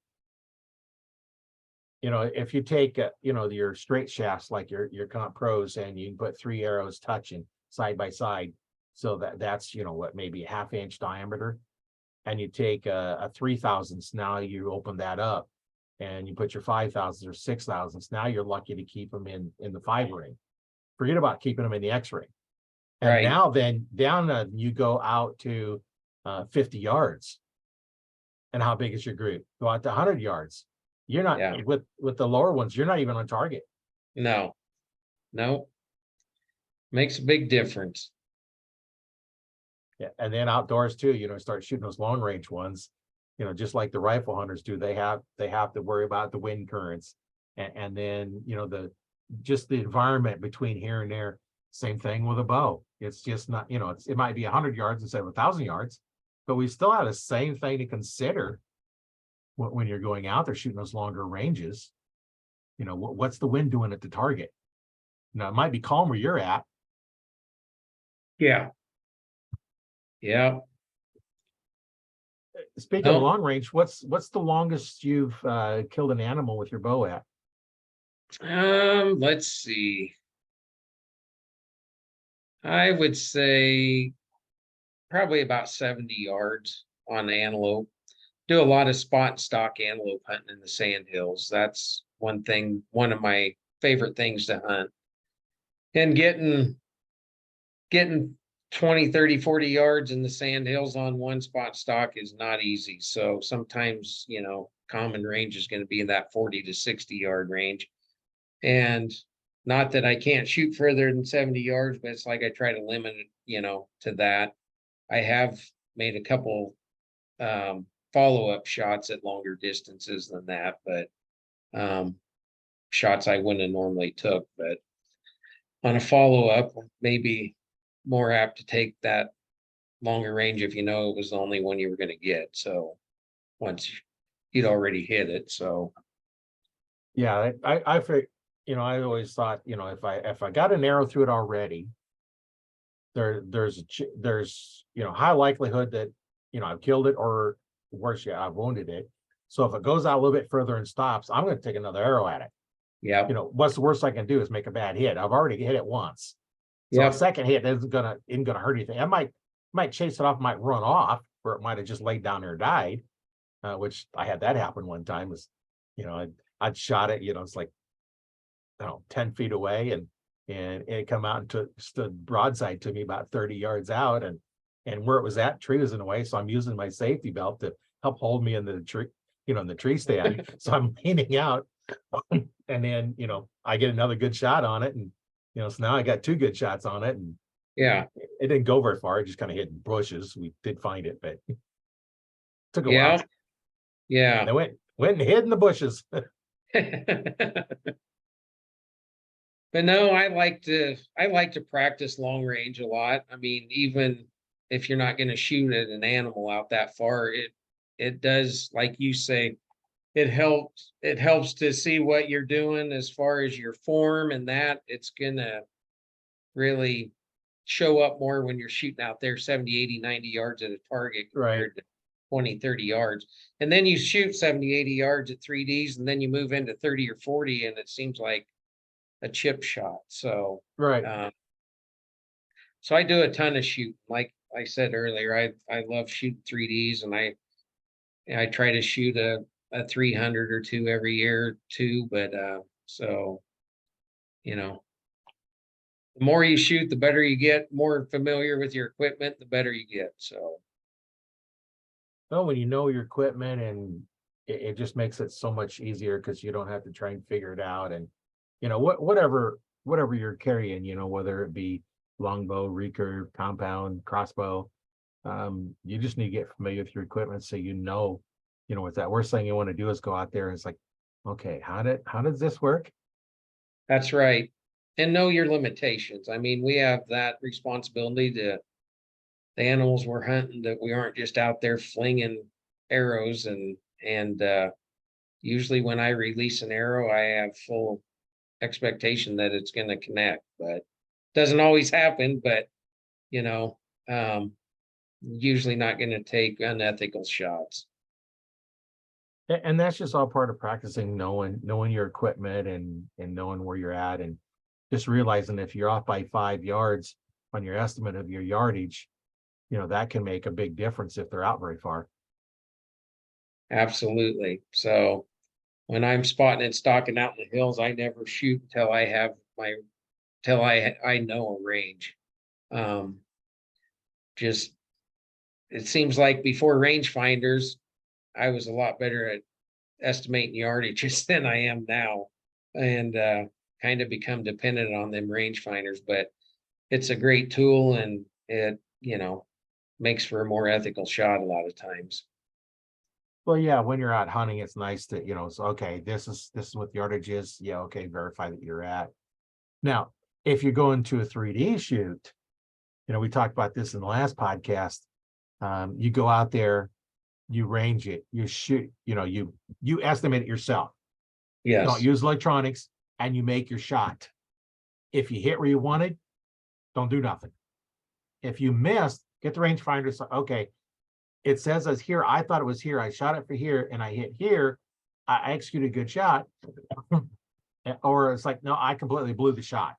If you take your straight shafts, like your Comp Pros, and you can put 3 arrows touching side by side, so that's maybe a 1/2 inch diameter, and you take a 3/1000. Now you open that up and you put your 5/1000 or 6/1000. Now you're lucky to keep them in the 5 ring. Forget about keeping them in the X ring. And now then down you go out to 50 yards. And how big is your group? Go out to 100 yards. You're not with the lower ones, you're not even on target. No. Makes a big difference. Yeah. And then outdoors too, start shooting those long range ones, just like the rifle hunters do. They have to worry about the wind currents, and then the environment between here and there. Same thing with a bow. It's just not, it might be 100 yards instead of 1,000 yards, but we still have the same thing to consider when you're going out there shooting those longer ranges. What's the wind doing at the target? Now, it might be calm where you're at. Yeah. Speaking of long range, what's the longest you've killed an animal with your bow at? Let's see. I would say probably about 70 yards on the antelope. do a lot of spot and stock antelope hunting in the sand hills. That's one thing, one of my favorite things to hunt. And getting 20, 30, 40 yards in the sand hills on one spot stock is not easy. So sometimes, common range is going to be in that 40 to 60 yard range. And not that I can't shoot further than 70 yards, but it's like I try to limit it, to that. I have made a couple follow-up shots at longer distances than that, but shots I wouldn't have normally took. But on a follow-up, maybe more apt to take that longer range if it was the only one you were going to get. So once you'd already hit it. So yeah, I think, I always thought, if I got an arrow through it already, there's high likelihood that I've killed it, or worse yet, I've wounded it. So if it goes out a little bit further and stops, I'm going to take another arrow at it. yeah, What's the worst I can do is make a bad hit. I've already hit it once. So yeah, a second hit isn't gonna hurt anything. I might chase it off, might run off, or it might have just laid down there and died. Which I had that happen one time. Was I'd shot it. It's like 10 feet away, and it come out and stood broadside to me about 30 yards out, and where it was at, tree was in the way, so I'm using my safety belt to help hold me in the tree, in the tree stand. So I'm leaning out, and then I get another good shot on it, and so now I got two good shots on it, and yeah, it didn't go very far. It just kind of hit bushes. We did find it, but it took a yeah, while. yeah. They went and hid in the bushes. But no, I like to practice long range a lot. I mean, even if you're not going to shoot at an animal out that far, it does, like you say, it helps to see what you're doing as far as your form, and that it's gonna really show up more when you're shooting out there 70, 80, 90 yards at a target Right. compared to 20, 30 yards. And then you shoot 70, 80 yards at 3Ds, and then you move into 30 or 40, and it seems like a chip shot. So Right. so I do a ton of shooting. Like I said earlier, I love shooting 3Ds, and I try to shoot a 300 or two every year too. But so the more you shoot, the better you get. More familiar with your equipment, the better you get. So Well, when you know your equipment, and it just makes it so much easier because you don't have to try and figure it out. And whatever you're carrying, whether it be longbow, recurve, compound, crossbow, you just need to get familiar with your equipment, so what's that worst thing you want to do is go out there and it's like, okay, how does this work? that's right. And know your limitations. I mean, we have that responsibility to the animals we're hunting, that we aren't just out there flinging arrows, and usually when I release an arrow, I have full expectation that it's going to connect, but doesn't always happen. But you know, usually not going to take unethical shots. And that's just all part of practicing, knowing your equipment, and knowing where you're at, and just realizing if you're off by 5 yards on your estimate of your yardage, that can make a big difference if they're out very far. Absolutely. So when I'm spotting and stalking out in the hills, I never shoot until I have till I know a range. Um, just it seems like before rangefinders, I was a lot better at estimating yardages than I am now, and kind of become dependent on them rangefinders. But it's a great tool, and it makes for a more ethical shot a lot of times. Well, yeah, when you're out hunting, it's nice to, so, okay, this is what the yardage is. Yeah, okay, verify that you're at. Now, if you go into a 3D shoot, we talked about this in the last podcast. You go out there, you range it, you shoot, you estimate it yourself. Yes. Don't use electronics, and you make your shot. If you hit where you wanted, don't do nothing. If you missed, get the rangefinder. So, okay, it says it's here. I thought it was here. I shot it for here, and I hit here. I executed a good shot. Or it's like, no, I completely blew the shot.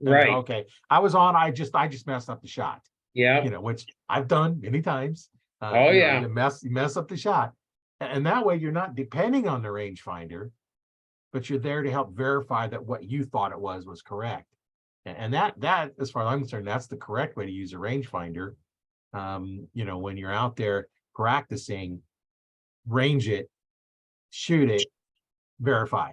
Right. Okay, I was on. I just messed up the shot. Yeah. Which I've done many times. Oh, yeah. You mess up the shot. And that way you're not depending on the rangefinder, but you're there to help verify that what you thought it was correct. And that, as far as I'm concerned, that's the correct way to use a rangefinder. You know, when you're out there practicing, range it, shoot it, verify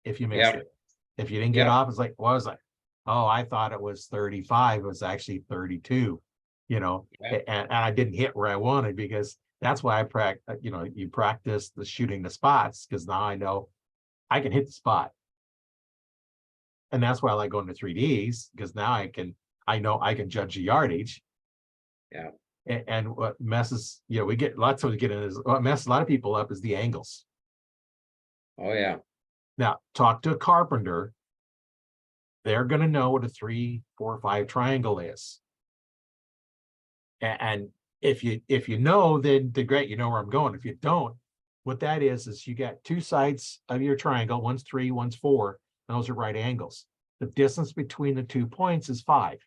if you missed Yeah. it. If you didn't get Yeah. off, it's like, what was I? Oh, I thought it was 35. It was actually 32, you know, Yeah. and I didn't hit where I wanted, because that's why I practice, you know, you practice the shooting the spots, because now I know I can hit the spot. And that's why I like going to 3Ds, because now I know I can judge the yardage. Yeah. And what messes, you know, we get lots of get in is what messes a lot of people up is the angles. Oh yeah. Now, talk to a carpenter. They're going to know what a 3, 4, 5 triangle is. And if you know, then great, you know where I'm going. If you don't, what that is you got two sides of your triangle. One's 3, one's 4. And those are right angles. The distance between the 2 points is 5.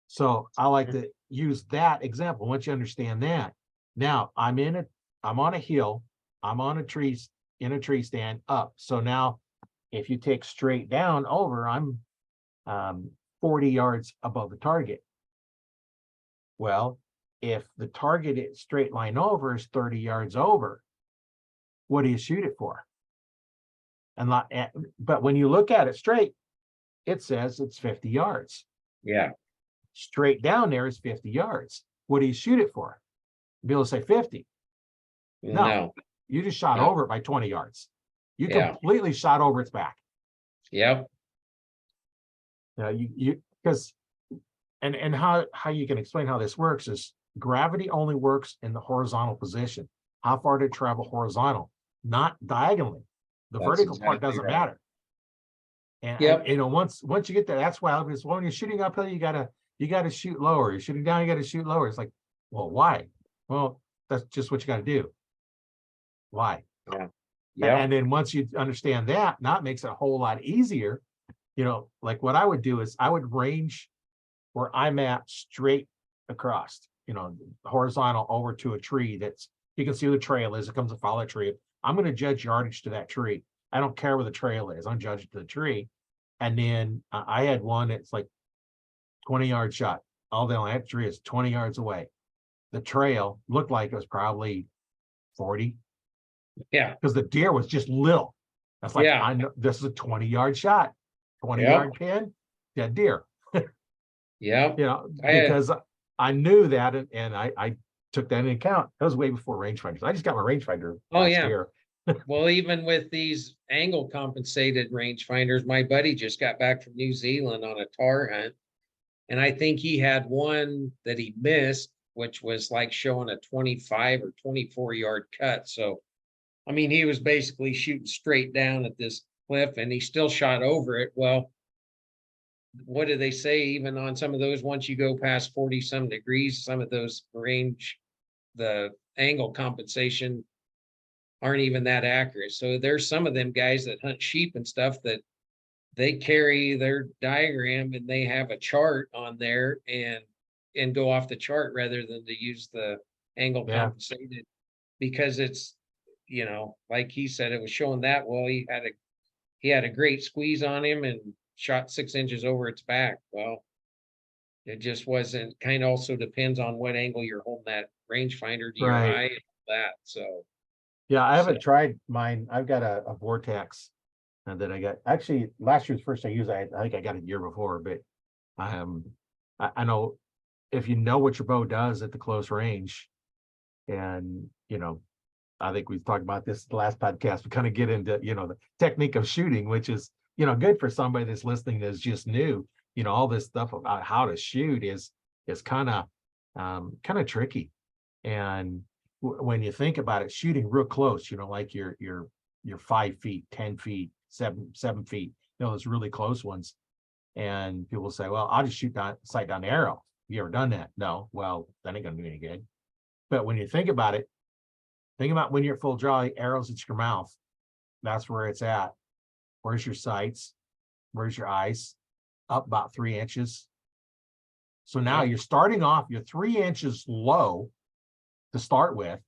So I like to use that example. Once you understand that, now I'm on a hill, I'm on a tree, in a tree stand up. So now if you take straight down over, I'm 40 yards above the target. Well, if the target is straight line over is 30 yards over, what do you shoot it for? But when you look at it straight, it says it's 50 yards. Yeah. Straight down there is 50 yards. What do you shoot it for? Be able to say 50. No, you just shot over it by 20 yards. You completely shot over its back. Yep. You because and how you can explain how this works is gravity only works in the horizontal position. How far to travel horizontal, not diagonally. The vertical part doesn't matter. And you know, once you get there, that's why when you're shooting uphill, you gotta shoot lower. You're shooting down, you gotta shoot lower. It's like, well, why? Well, that's just what you got to do. Why? Yeah. And then once you understand that, now it makes it a whole lot easier. You know, like what I would do is I would range where I'm at straight across, you know, horizontal over to a tree that's, you can see where the trail is. It comes to follow a tree. I'm going to judge yardage to that tree. I don't care where the trail is. I'm judging to the tree. And then I had one that's like 20-yard shot. All the only tree is 20 yards away. The trail looked like it was probably 40. Yeah. Because the deer was just little. That's like, I know this is a 20-yard shot, 20-yard pin, dead deer. Yeah. You know, because I knew that, and I took that into account. That was way before rangefinders. I just got my rangefinder last year. Well, even with these angle compensated rangefinders, my buddy just got back from New Zealand on a tar hunt. And I think he had one that he missed, which was like showing a 25 or 24-yard cut. So, I mean, he was basically shooting straight down at this cliff and he still shot over it. Well, what do they say? Even on some of those, once you go past 40 some degrees, some of those range, the angle compensation aren't even that accurate. So there's some of them guys that hunt sheep and stuff that they carry their diagram and they have a chart on there and go off the chart rather than to use the angle compensated, because it's, you know, like he said, it was showing that, well, he had a great squeeze on him and shot 6 inches over its back. Well, it just wasn't, kind of also depends on what angle you're holding that rangefinder to your eye and all that. So yeah, I haven't tried mine. I've got a Vortex that I got actually last year's first I used. I think I got it a year before, but I know if you know what your bow does at the close range, and you know, I think we've talked about this the last podcast. We kind of get into, you know, the technique of shooting, which is, you know, good for somebody that's listening that's just new. You know, all this stuff about how to shoot is kind of tricky. And when you think about it, shooting real close, you know, like you're 5 feet, 10 feet, 7 feet, you know, those really close ones. And people say, well, I'll just shoot sight down the arrow. Have you ever done that? No. Well, that ain't gonna do any good. But when you think about it, think about when you're full draw, arrows at your mouth. That's where it's at. Where's your sights? Where's your eyes? Up about 3 inches. So now you're starting off, you're 3 inches low to start with.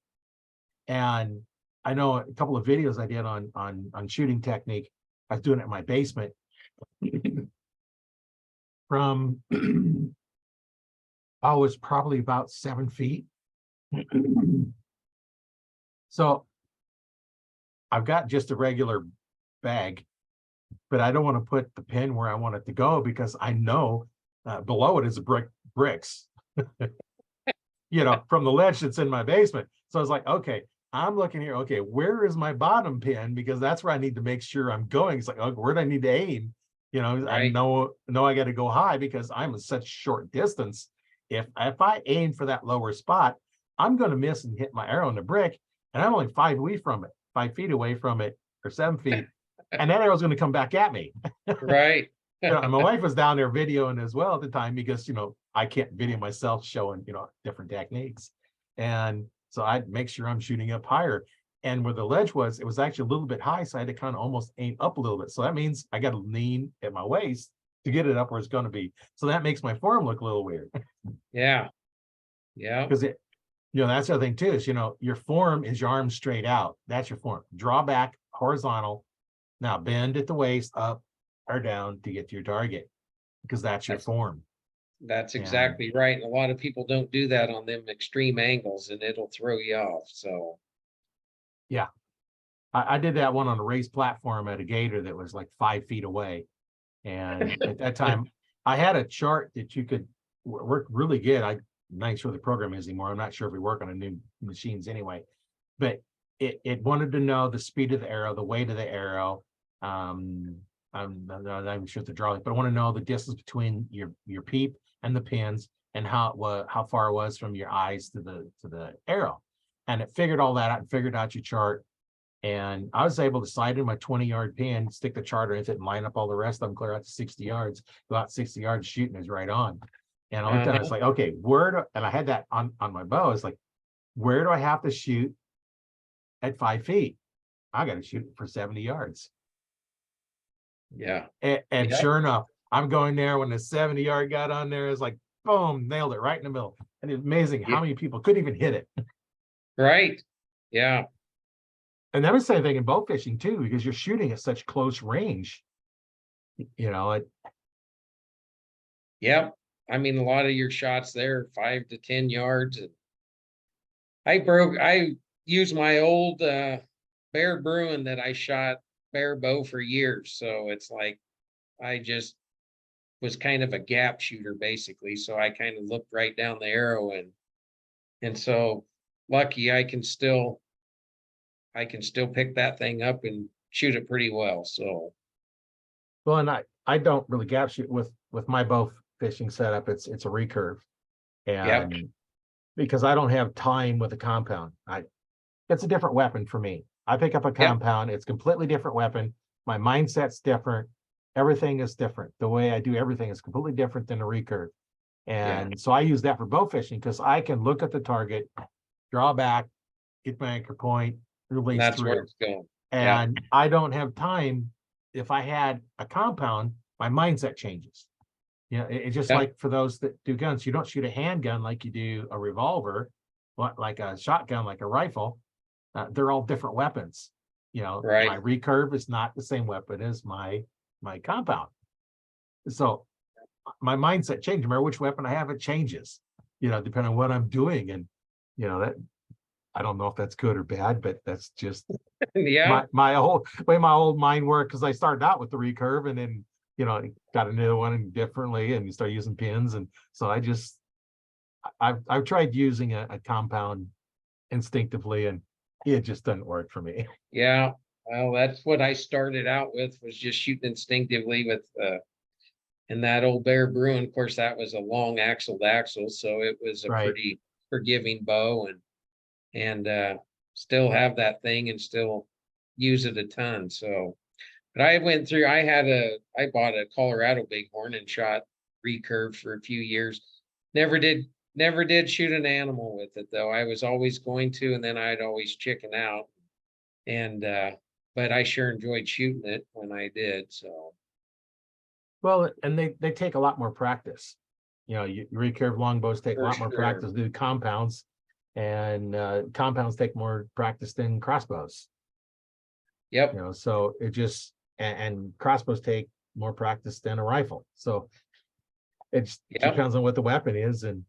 And I know a couple of videos I did on shooting technique. I was doing it in my basement from I was probably about 7 feet. So I've got just a regular bag, but I don't want to put the pin where I want it to go because I know below it is bricks, from the ledge that's in my basement. So I was like, okay, I'm looking here. Okay, where is my bottom pin? Because that's where I need to make sure I'm going. It's like, okay, where do I need to aim? I Right. know I got to go high because I'm at such short distance. If I aim for that lower spot, I'm going to miss and hit my arrow in the brick, and I'm only 5 feet away from it, or 7 feet, and that arrow's going to come back at me. Right. And my wife was down there videoing as well at the time because I can't video myself showing different techniques, and so I'd make sure I'm shooting up higher. And where the ledge was, it was actually a little bit high, so I had to kind of almost aim up a little bit. So that means I got to lean at my waist to get it up where it's going to be. So that makes my form look a little weird Yeah. Yeah. because that's the other thing too is your form is your arms straight out. That's your form. Draw back horizontal. Now bend at the waist up or down to get to your target because that's your That's form. that's And exactly right. And a lot of people don't do that on them extreme angles, and it'll throw you off. So yeah, I did that one on a raised platform at a gator that was like 5 feet away. And at that time, I had a chart that you could work really good. I'm not sure the program is anymore. I'm not sure if we work on a new machines anyway, but it wanted to know the speed of the arrow, the weight of the arrow. I'm not even sure the drawing, but I want to know the distance between your peep and the pins and how far it was from your eyes to the arrow. And it figured all that out and figured out your chart. And I was able to sight in my 20-yard pin, stick the chart underneath it, and line up all the rest of them, clear out to 60 yards. About 60 yards shooting is right on. And I looked at it, it's like, okay, and I had that on my bow. It's like, where do I have to shoot at 5 feet? I got to shoot for 70 yards. yeah. And Yeah. sure enough, I'm going there when the 70-yard got on there. It's like, boom, nailed it right in the middle. And it's amazing how many people couldn't even hit it. Right. Yeah. And that was the same thing in bow fishing too, because you're shooting at such close range. Yep. I mean, a lot of your shots there, 5 to 10 yards. And I used my old Bear Bruin that I shot bear bow for years. So it's like I just was kind of a gap shooter basically. So I kind of looked right down the arrow, and so lucky I can still pick that thing up and shoot it pretty well. So Well, and I don't really gap shoot with my bow fishing setup. It's a recurve, yep. and because I don't have time with a compound, it's a different weapon for me. I pick up a Yep. compound, it's a completely different weapon. My mindset's different. Everything is different. The way I do everything is completely different than a recurve. Yeah. And so I use that for bow fishing because I can look at the target, draw back, get my anchor point, release That's where through. it's going. Yeah. And I don't have time. If I had a compound, my mindset changes. It's just Yeah. like for those that do guns, you don't shoot a handgun like you do a revolver, like a shotgun, like a rifle. They're all different weapons. My Right. recurve is not the same weapon as my compound. So my mindset changes. No matter which weapon I have, it changes. Depending on what I'm doing, and that I don't know if that's good or bad, but that's just Yeah. my whole way my old mind worked because I started out with the recurve and then got another one differently and you start using pins, and so I've tried using a compound instinctively and it just doesn't work for me. Yeah. Well, that's what I started out with, was just shooting instinctively with and that old Bear Bruin. Of course, that was a long axle, so it was a Right. pretty forgiving bow, and still have that thing and still use it a ton. So, but I bought a Colorado Bighorn and shot recurve for a few years. Never did shoot an animal with it though. I was always going to, and then I'd always chicken out. And but I sure enjoyed shooting it when I did. So Well, and they take a lot more practice. Recurve longbows take a for lot more sure. practice to do compounds. and compounds take more practice than crossbows. Yep. You know, so it just and crossbows take more practice than a rifle. So it just Yep. depends on what the weapon is. And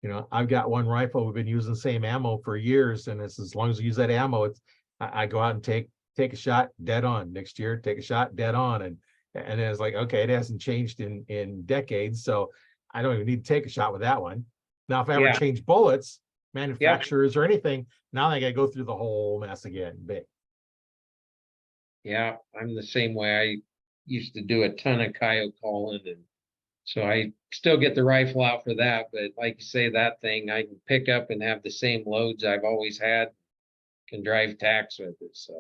you know, I've got one rifle. We've been using the same ammo for years, and it's as long as we use that ammo, it's I go out and take a shot dead on. Next year, take a shot dead on, and it's like, okay, it hasn't changed in decades, so I don't even need to take a shot with that one. Now, if I ever Yeah. change bullets, manufacturers or anything, now I got to go through the whole mess again. But Yeah, I'm the same way. I used to do a ton of coyote calling, and so I still get the rifle out for that. But like you say, that thing I can pick up and have the same loads I've always had, can drive tacks with it. So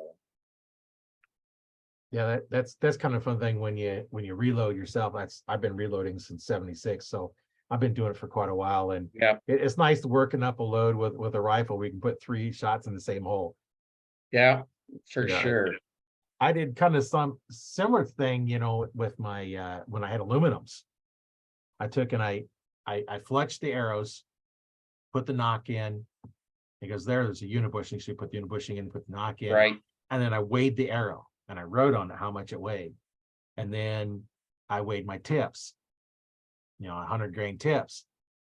yeah, that's kind of a fun thing when you reload yourself. I've been reloading since '76, so I've been doing it for quite a while, and yeah, it's nice to working up a load with a rifle. We can put 3 shots in the same hole. yeah, for Yeah, sure. I did kind of some similar thing, you know, with my when I had aluminums. I took and I fletched the arrows, put the knock in, because there's a unibushing, so you put the unibushing in, put the knock in, Right. and then I weighed the arrow and I wrote on it how much it weighed. And then I weighed my tips, you know, 100 grain tips.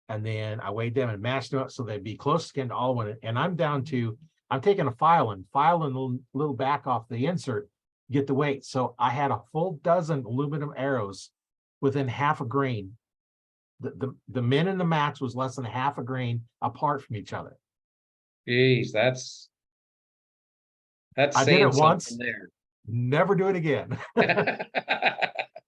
And then I weighed them and matched them up so they'd be close again to all one. And I'm down to, I'm taking a filing a little back off the insert, get the weight. So I had a full dozen aluminum arrows within half a grain. The min and the max was less than a half a grain apart from each other. Geez, that's I did saying it once, something there. never do it again.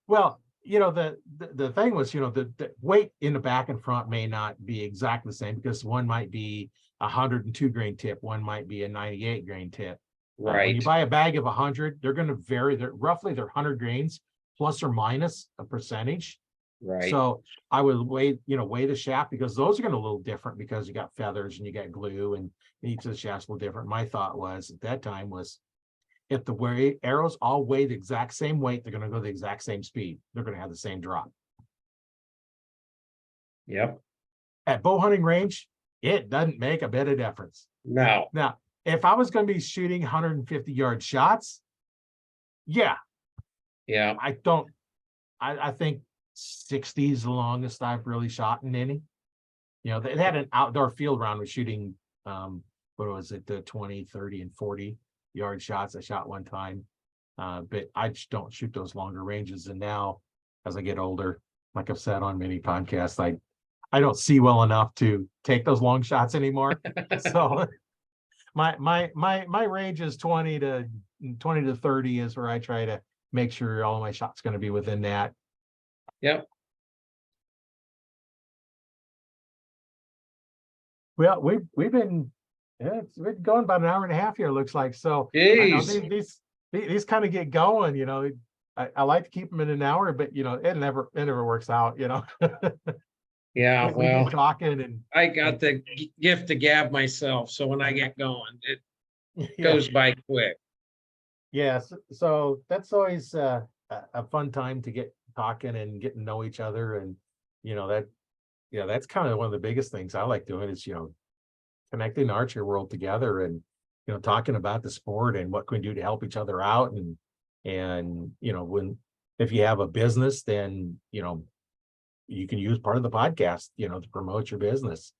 Well, you know, the thing was, you know, the weight in the back and front may not be exactly the same, because one might be 102 grain tip, one might be a 98 grain tip. When you Right, buy a bag of 100, they're going to vary. They're roughly 100 grains plus or minus a percentage. right. So I would weigh the shaft, because those are going to a little different, because you got feathers and you got glue, and each of the shafts a little different. My thought was at that time was, if the arrows all weigh the exact same weight, they're going to go the exact same speed. They're going to have the same drop. Yep. At bow hunting range, it doesn't make a bit of difference. No. Now, if I was going to be shooting 150-yard shots, yeah, Yeah. I think 60 is the longest I've really shot in any. You know, they had an outdoor field round with shooting, what was it, the 20, 30, and 40-yard shots I shot one time. But I just don't shoot those longer ranges. And now, as I get older, like I've said on many podcasts, I don't see well enough to take those long shots anymore. So my range is 20 to 30 is where I try to make sure all of my shots going to be within that. Yep. Well, we've been, yeah, it's been going about an hour and a half here, looks like. So I know Jeez. these kind of get going, you know. I like to keep them in an hour, but you know, it never works out, you know. Yeah, We well, get talking and I got the gift to gab myself, so when I get going, it yeah, goes by quick. yes. So that's always a fun time to get talking and getting to know each other. And you know, that's kind of one of the biggest things I like doing is, you know, connecting the archery world together, and you know, talking about the sport and what can we do to help each other out. And you know, if you have a business, then you know, you can use part of the podcast, you know, to promote your business.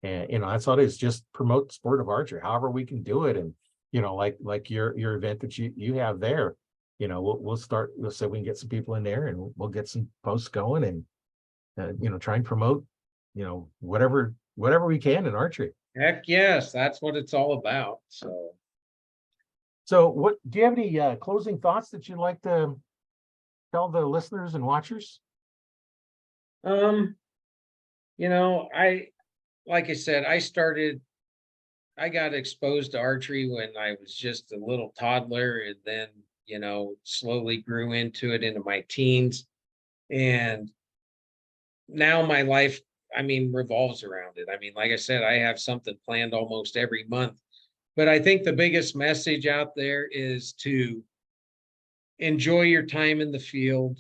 And you know, that's all it is, just promote the sport of archery however we can do it. And you know, like your event that you have there, you know, we'll say we can get some people in there, and we'll get some posts going, and you know, try and promote, you know, whatever we can in archery. Heck yes, that's what it's all about. So what do you have any closing thoughts that you'd like to tell the listeners and watchers? Um, you know, like I said, I got exposed to archery when I was just a little toddler, and then, you know, slowly grew into it into my teens. And now my life, I mean, revolves around it. I mean, like I said, I have something planned almost every month. But I think the biggest message out there is to enjoy your time in the field,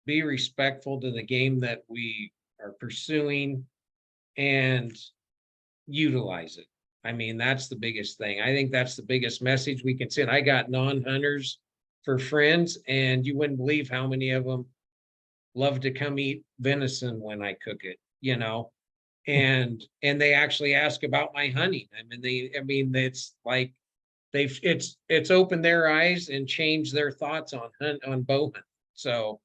be respectful to the game that we are pursuing, and utilize it. I mean, that's the biggest thing. I think that's the biggest message we can send. I got non-hunters for friends, and you wouldn't believe how many of them love to come eat venison when I cook it, and they actually ask about my hunting. I mean, it's like it's opened their eyes and changed their thoughts on bow hunting. So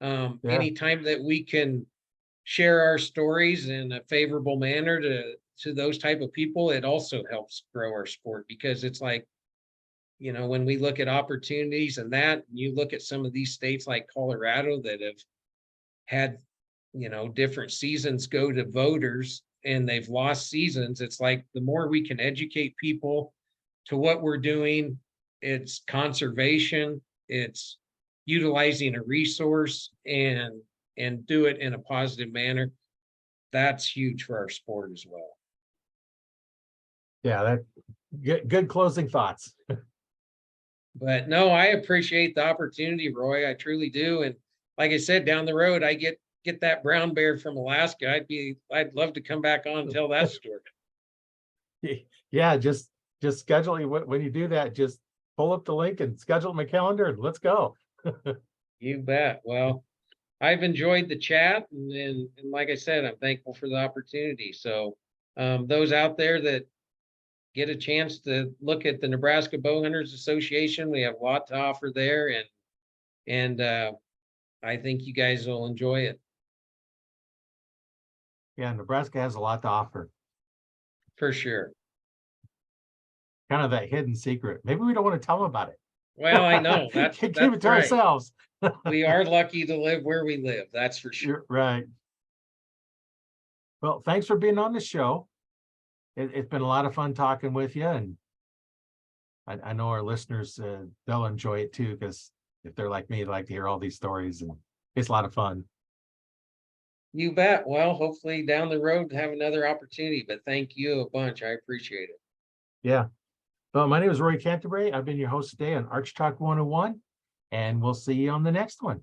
Yeah. anytime that we can share our stories in a favorable manner to those type of people, it also helps grow our sport, because it's like, when we look at opportunities and you look at some of these states like Colorado that have had, different seasons go to voters and they've lost seasons. It's like the more we can educate people to what we're doing, it's conservation, it's utilizing a resource and do it in a positive manner. That's huge for our sport as well. Yeah, good closing thoughts. But no, I appreciate the opportunity, Roy. I truly do. And like I said, down the road, I get that brown bear from Alaska. I'd love to come back on and tell that story. Yeah, just schedule when you do that, just pull up the link and schedule my calendar and let's go. You bet. Well, I've enjoyed the chat, and like I said, I'm thankful for the opportunity. So those out there that get a chance to look at the Nebraska Bowhunters Association, we have a lot to offer there, and I think you guys will enjoy it. Yeah, Nebraska has a lot to offer. For sure. Kind of that hidden secret. Maybe we don't want to tell them about it. Well, I know that's Keep it to right. ourselves. We are lucky to live where we live. That's for sure. You're right. Well, thanks for being on the show. It's been a lot of fun talking with you, and I know our listeners, they'll enjoy it too, because if they're like me, they like to hear all these stories, and it's a lot of fun. You bet. Well, hopefully down the road have another opportunity, but thank you a bunch. I appreciate it. Yeah. Well, my name is Roy Canterbury. I've been your host today on Arch Talk 101, and we'll see you on the next one.